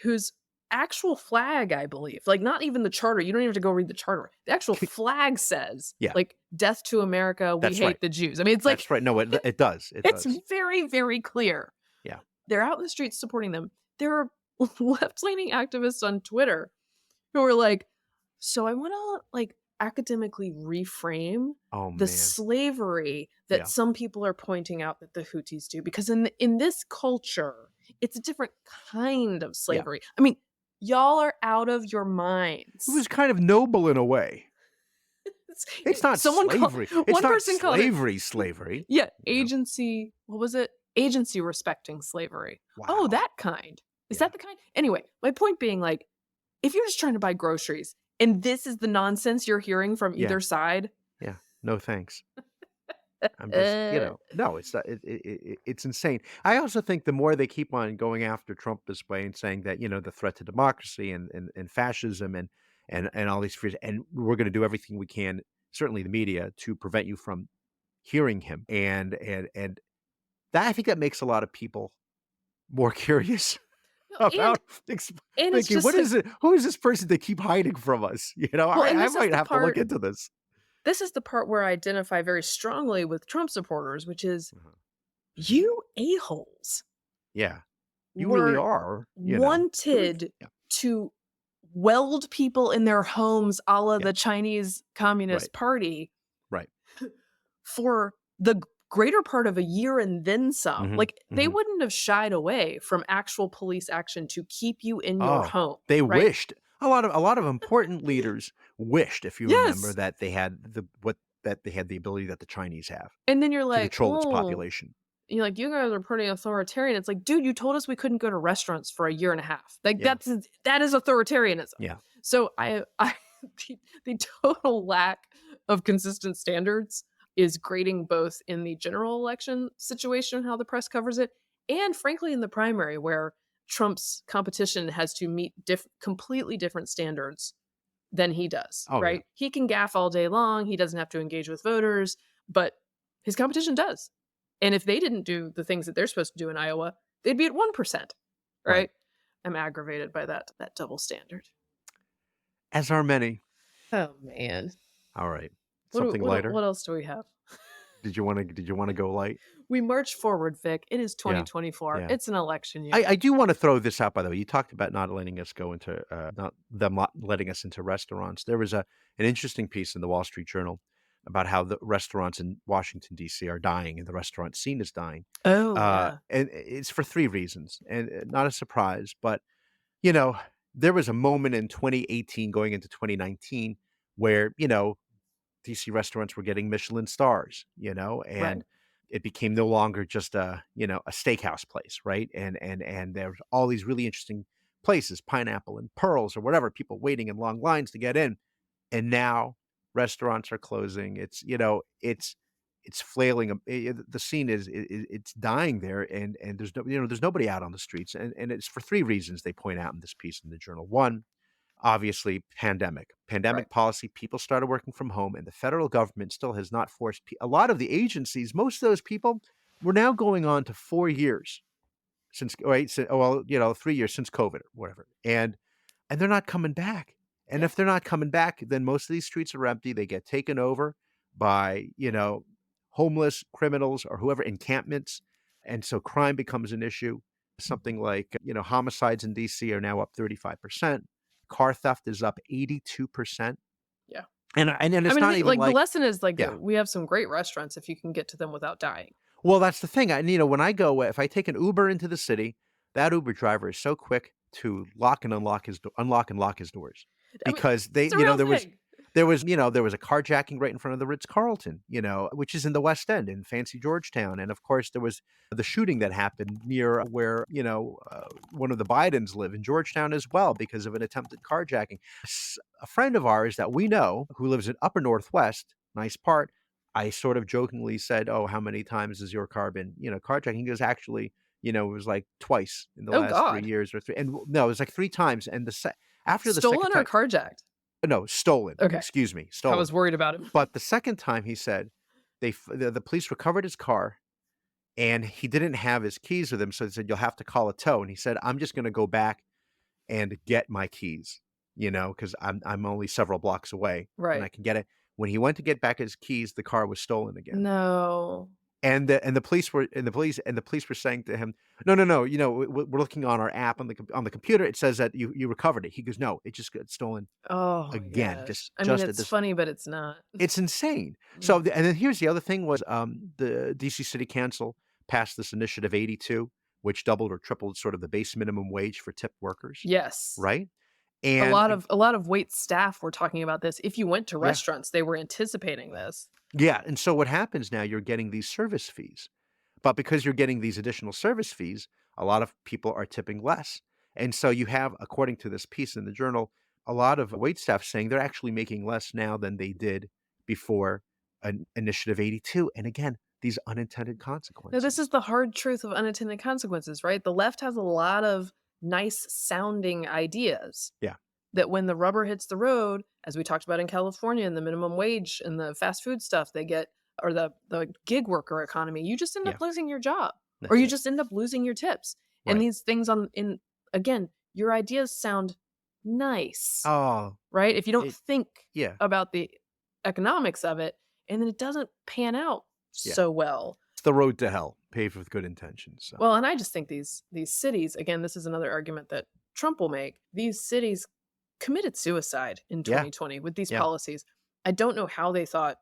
whose actual flag, I believe, like not even the charter. You don't even have to go read the charter. The actual flag says, like, "Death to America. We hate the Jews." I mean, it's like that's right. No, it does. It's very, very clear. Yeah, they're out in the streets supporting them. There are left-leaning activists on Twitter who are like, "So I want to like academically reframe the slavery that some people are pointing out that the Houthis do, because in this culture, it's a different kind of slavery. I mean." Y'all are out of your minds. It was kind of noble in a way. It's not slavery. It's not slavery. Yeah, agency. What was it? Agency respecting slavery. Wow. Oh, that kind. Is that the kind? Anyway, my point being, like, if you're just trying to buy groceries and this is the nonsense you're hearing from either side. Yeah, no thanks. I'm just, no, it's not, it's insane. I also think the more they keep on going after Trump this way and saying that, the threat to democracy and fascism and all these fears, and we're going to do everything we can, certainly the media, to prevent you from hearing him. And that, I think that makes a lot of people more curious No, about and it's thinking, just what like, is it? Who is this person they keep hiding from us? well, and I this is might the have to look part. into this. This is the part where I identify very strongly with Trump supporters, which is Uh-huh. you a-holes Yeah, you really were are, wanted Yeah, to weld people in their homes a la yeah, the Chinese right, Communist Party right. for the greater part of a year and then some. Hmm. Like, they Hmm. wouldn't have shied away from actual police action to keep you in your Oh, home, they right? wished. A lot of important leaders wished, if you remember, Yes. that they had the ability that the Chinese have And then you're to like, control its oh, population. you're like, you guys are pretty authoritarian. It's like, dude, you told us we couldn't go to restaurants for a year and a half. Like, Yeah, that is authoritarianism. yeah. So I the total lack of consistent standards is grating both in the general election situation, how the press covers it, and frankly in the primary, where Trump's competition has to meet completely different standards than he does, Oh yeah, right? He can gaffe all day long, he doesn't have to engage with voters, but his competition does. And if they didn't do the things that they're supposed to do in Iowa, they'd be at 1%, right. right? I'm aggravated by that double standard. As are many. Oh man. All right. What Something lighter. what else do we have? Did you want to go light? We march forward, Vic. It is Yeah. 2024. Yeah. It's an election year. I do want to throw this out, by the way. You talked about not letting us go into not letting us into restaurants. There was an interesting piece in the Wall Street Journal about how the restaurants in Washington D.C. are dying and the restaurant scene is dying. Oh yeah. And it's for three reasons, and not a surprise, but you know, there was a moment in 2018 going into 2019 where DC restaurants were getting Michelin stars, Right. and it became no longer just a steakhouse place, right? And there's all these really interesting places, Pineapple and Pearls or whatever, people waiting in long lines to get in. And now restaurants are closing. It's flailing. The scene it's dying there, and there's nobody out on the streets, and it's for three reasons they point out in this piece in the journal. One, obviously, Right. pandemic policy. People started working from home, and the federal government still has not forced a lot of the agencies. Most of those people were now going on to 4 years since, right? Well, 3 years since COVID or whatever, and they're not coming back. And Yeah. if they're not coming back, then most of these streets are empty. They get taken over by homeless criminals or whoever, encampments, and so crime becomes an issue. Something like homicides in DC are now up 35%. Car theft is up 82%. Yeah. And then I it's mean, not even the like, lesson is like yeah. we have some great restaurants if you can get to them without dying. Well, that's the thing. When I go, if I take an Uber into the city, that Uber driver is so quick to unlock and lock his doors, I mean, because it's a real there was thing. a carjacking right in front of the Ritz-Carlton, which is in the West End in fancy Georgetown. And of course, there was the shooting that happened near where, one of the Bidens live in Georgetown as well because of an attempted carjacking. A friend of ours that we know who lives in Upper Northwest, nice part, I sort of jokingly said, "Oh, how many times has your car been, carjacking?" He goes, "Actually, it was like twice in the Oh last 3 God. years or three." And no, it was like three times. And after the second Stolen or time, carjacked? no, stolen. Okay. Excuse me, I stolen. was worried about him. But the second time, he said the police recovered his car, and he didn't have his keys with him, so they said, "You'll have to call a tow." And he said, "I'm just going to go back and get my keys, because I'm only several blocks away, and I Right. can get it." When he went to get back his keys, the car was stolen again. No. And the police were saying to him, "No, no, no. We're looking on our app on the computer. It says that you recovered it." He goes, "No, it just got stolen Oh again. gosh. Just I mean, just at it's this." funny, but it's not. It's insane. So, and then here's the other thing was, the DC City Council passed this Initiative 82, which doubled or tripled sort of the base minimum wage for tipped workers, Yes. right? A And lot of wait staff were talking about this. If you went to yeah, restaurants, they were anticipating this. yeah. And so what happens now? You're getting these service fees, but because you're getting these additional service fees, a lot of people are tipping less. And so you have, according to this piece in the journal, a lot of wait staff saying they're actually making less now than they did before an Initiative 82. And again, these unintended Now, consequences. this is the hard truth of unintended consequences, right? The left has a lot of nice sounding ideas Yeah. that when the rubber hits the road, as we talked about in California and the minimum wage and the fast food stuff they get, or the gig worker economy, you just end Yeah. up losing your job, or That's you it. just end up losing your tips. And Right. these things again, your ideas sound nice, Oh, right? If you don't think yeah. about the economics of it, and then it doesn't pan out Yeah. so well. It's the road to hell, paved with good intentions. So. Well, and I just think these cities, again, this is another argument that Trump will make. These cities committed suicide in 2020 with these policies. I don't know how they thought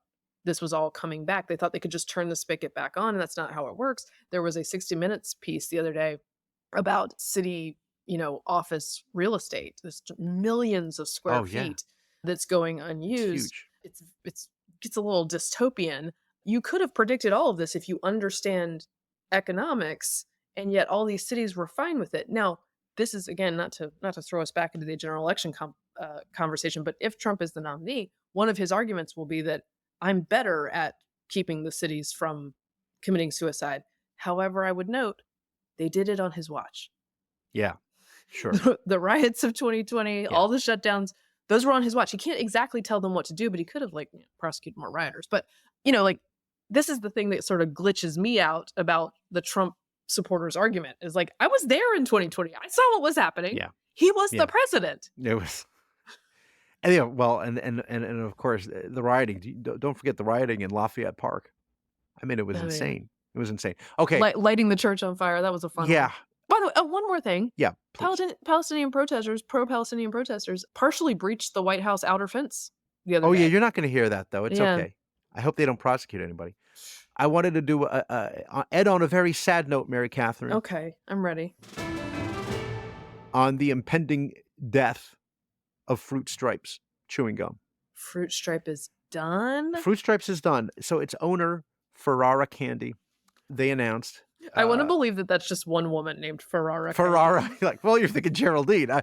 this was all coming back. They thought they could just turn the spigot back on, and that's not how it works. There was a 60 Minutes piece the other day about city, office real estate. There's millions of square feet that's going unused. It's huge. It gets a little dystopian. You could have predicted all of this if you understand economics, and yet all these cities were fine with it. Now, this is, again, not to throw us back into the general election conversation, but if Trump is the nominee, one of his arguments will be that I'm better at keeping the cities from committing suicide. However, I would note they did it on his watch. Yeah, sure. The riots of 2020, all the shutdowns, those were on his watch. He can't exactly tell them what to do, but he could have prosecuted more rioters. But, this is the thing that sort of glitches me out about the Trump supporters argument is I was there in 2020. I saw what was happening. Yeah. He was the president. It was. And well, and of course the rioting. Don't forget the rioting in Lafayette Park. I mean, it was insane. It was insane. Okay, lighting the church on fire. That was a fun one. By the way, one more thing. Yeah. Palestinian protesters, pro-Palestinian protesters, partially breached the White House outer fence the other day. Oh yeah, you're not going to hear that though. It's okay. I hope they don't prosecute anybody. I wanted to do Ed on a very sad note, Mary Catherine. Okay, I'm ready. On the impending death of Fruit Stripes chewing gum. Fruit Stripe is done? Fruit Stripes is done. So its owner, Ferrara Candy, they announced. I want to believe that that's just one woman named Ferrara. Ferrara. You're thinking Geraldine.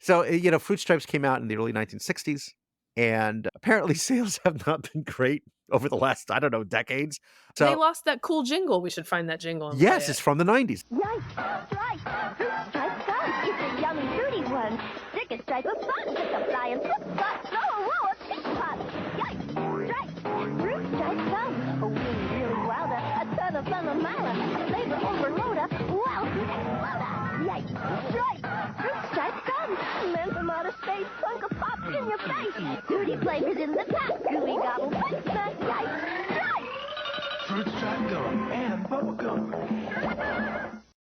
So, Fruit Stripes came out in the early 1960s. And apparently sales have not been great over the last, decades. So they lost that cool jingle. We should find that jingle. And yes, it's from the 90s. Yikes! Stripe! Fruit Stripe gum! It's a yummy, fruity one. Stick a stripe of fun. Just a flying flip flop. Throw a roll of pit pot. Yikes! Stripe! Fruit Stripe gum. A really wilder. A ton of fun a miler. A flavor overloader. Wow! Yikes! Stripe! Fruit Stripe gum. Men from outer space. Plunk a pop in your face. Fruity flavors in the top. Gooey gobble. Yikes! Stripe! Fruit Stripe gum and bubble gum.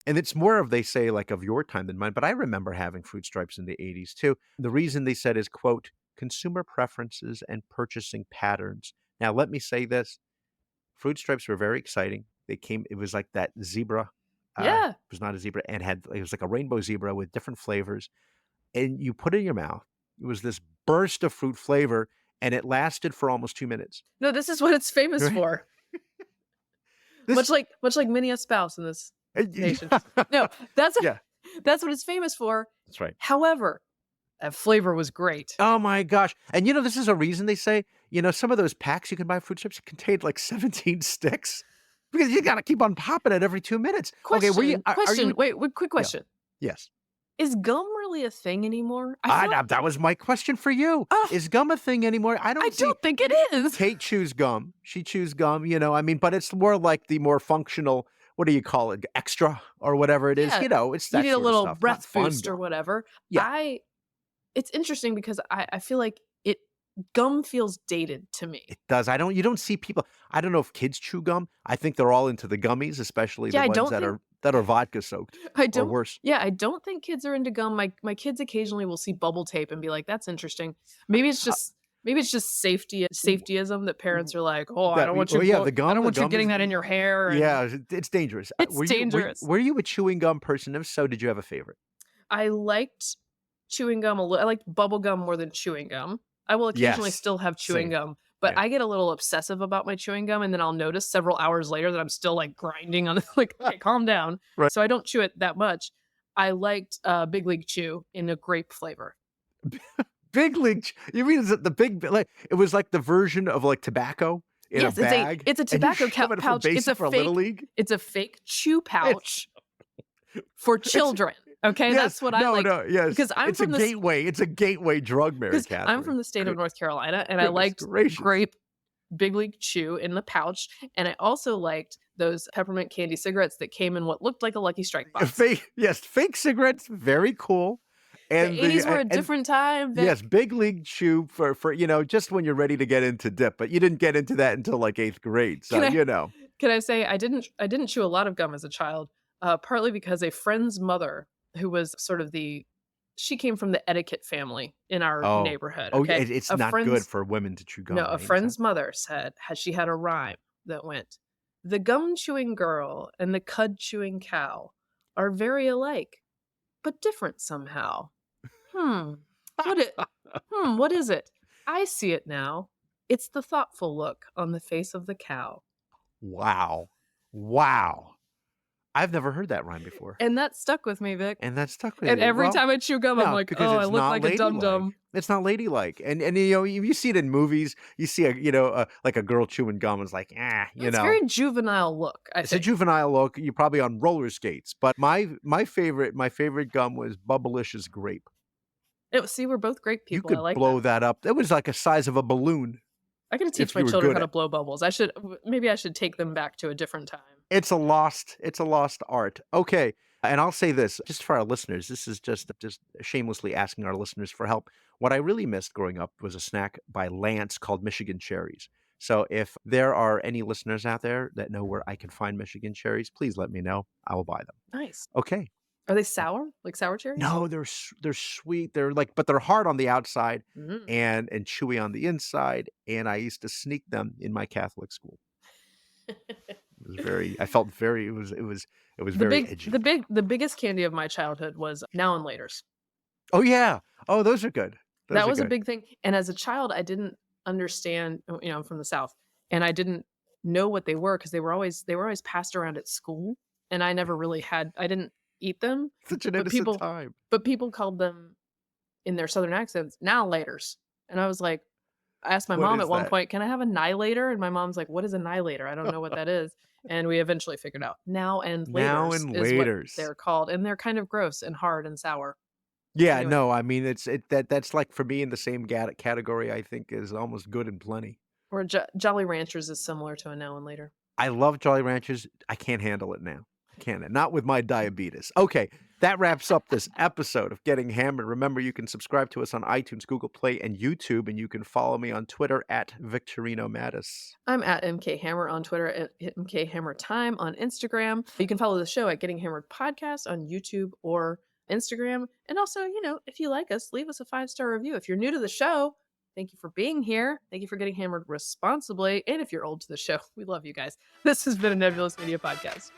And it's more of, they say, of your time than mine. But I remember having Fruit Stripes in the 80s, too. The reason they said is, quote, consumer preferences and purchasing patterns. Now, let me say this. Fruit Stripes were very exciting. It was like that zebra. Yeah. It was not a zebra. And it was like a rainbow zebra with different flavors. And you put it in your mouth. It was this burst of fruit flavor. And it lasted for almost 2 minutes. No, this is what it's famous for. Much like many a spouse in this nation. No, that's what it's famous for. That's right. However, that flavor was great. Oh my gosh. And this is a reason they say, some of those packs you can buy Fruit Strips contained 17 sticks. Because you got to keep on popping it every 2 minutes. Question. Okay, Wait, quick question. Yeah. Yes. Is gum really a thing anymore? That was my question for you. Is gum a thing anymore? I don't think it is. Kate chews gum. She chews gum, but it's more like the more functional, what do you call it? Extra or whatever it is. It's that you need a sort little of stuff. breath Not fun boost or gum. whatever. Yeah. It's interesting because I feel like gum feels dated to me. It does. You don't see people. I don't know if kids chew gum. I think they're all into the gummies, especially the ones that are vodka soaked. Or worse. Yeah, I don't think kids are into gum. My kids occasionally will see bubble tape and be like, "That's interesting." Maybe it's just safetyism that parents are like, "Oh, I don't want you. The gum. I don't want you getting that in your hair." And yeah, it's dangerous. It's dangerous. Were you a chewing gum person? If so, did you have a favorite? I liked chewing gum a little. I liked bubble gum more than chewing gum. I will occasionally still have chewing gum, but I get a little obsessive about my chewing gum, and then I'll notice several hours later that I'm still grinding on it. Okay, calm down. Right. So I don't chew it that much. I liked Big League Chew in a grape flavor. Big League? You mean is it the big? It was like the version of tobacco in a bag. It's a tobacco pouch. It's a for Little League. It's a fake chew pouch for children. Okay, yes, that's what I like. No, yes. Because it's a gateway. It's a gateway drug, Mary Catherine. I'm from the state of North Carolina, and I liked grape Big League Chew in the pouch, and I also liked those peppermint candy cigarettes that came in what looked like a Lucky Strike box. Fake cigarettes, very cool. And the 80s were a different time. Vic. Yes, big league chew for just when you're ready to get into dip, but you didn't get into that until like 8th grade. So, Can I say I didn't chew a lot of gum as a child, partly because a friend's mother, who was sort of she came from the etiquette family in our neighborhood. Okay? It's not good for women to chew gum. No, a friend's mother said she had a rhyme that went, "The gum chewing girl and the cud chewing cow are very alike, but different somehow. What is it? I see it now. It's the thoughtful look on the face of the cow." Wow. I've never heard that rhyme before. And that stuck with me, Vic. And every time I chew gum, I'm like, I look like a dum-dum. It's not ladylike. And you see it in movies. You see like a girl chewing gum. It's like, It's a very juvenile look. It's a juvenile look. You're probably on roller skates. But my favorite gum was Bubblicious Grape. See, we're both great people. You could I like blow that up. It was like a size of a balloon. I gotta teach my children how to blow bubbles. Maybe I should take them back to a different time. It's a lost art. Okay. And I'll say this, just for our listeners, this is just shamelessly asking our listeners for help. What I really missed growing up was a snack by Lance called Michigan Cherries. So if there are any listeners out there that know where I can find Michigan cherries, please let me know. I will buy them. Nice. Okay. Are they sour? Like sour cherries? No, they're sweet. They're but they're hard on the outside and chewy on the inside. And I used to sneak them in my Catholic school. I felt very, it was very edgy. The biggest candy of my childhood was Now and Laters. Oh yeah. Oh, those are good. That was a big thing. And as a child, I didn't understand, I'm from the South, and I didn't know what they were because they were always passed around at school. And I never really I didn't eat them. Such an innocent time. But people called them in their Southern accents, Now Laters. And I was like, I asked my mom at one point, can I have a Nilator? And my mom's like, what is a Nilator? I don't know what that is. And we eventually figured out Now and Laters is what they're called. And they're kind of gross and hard and sour. Yeah, anyway. No, I mean, that's like for me in the same category, I think is almost good and plenty. Or Jolly Ranchers is similar to a Now and Later. I love Jolly Ranchers. I can't handle it now. Not with my diabetes. Okay, that wraps up this episode of Getting Hammered. Remember, you can subscribe to us on iTunes, Google Play, and YouTube, and you can follow me on Twitter at Victorino Mattis. I'm at MK Hammer on Twitter, at MK Hammer Time on Instagram. You can follow the show at Getting Hammered Podcast on YouTube or Instagram. And also, if you like us, leave us a 5-star review. If you're new to the show, thank you for being here. Thank you for getting hammered responsibly. And if you're old to the show, we love you guys. This has been a Nebulous Media Podcast.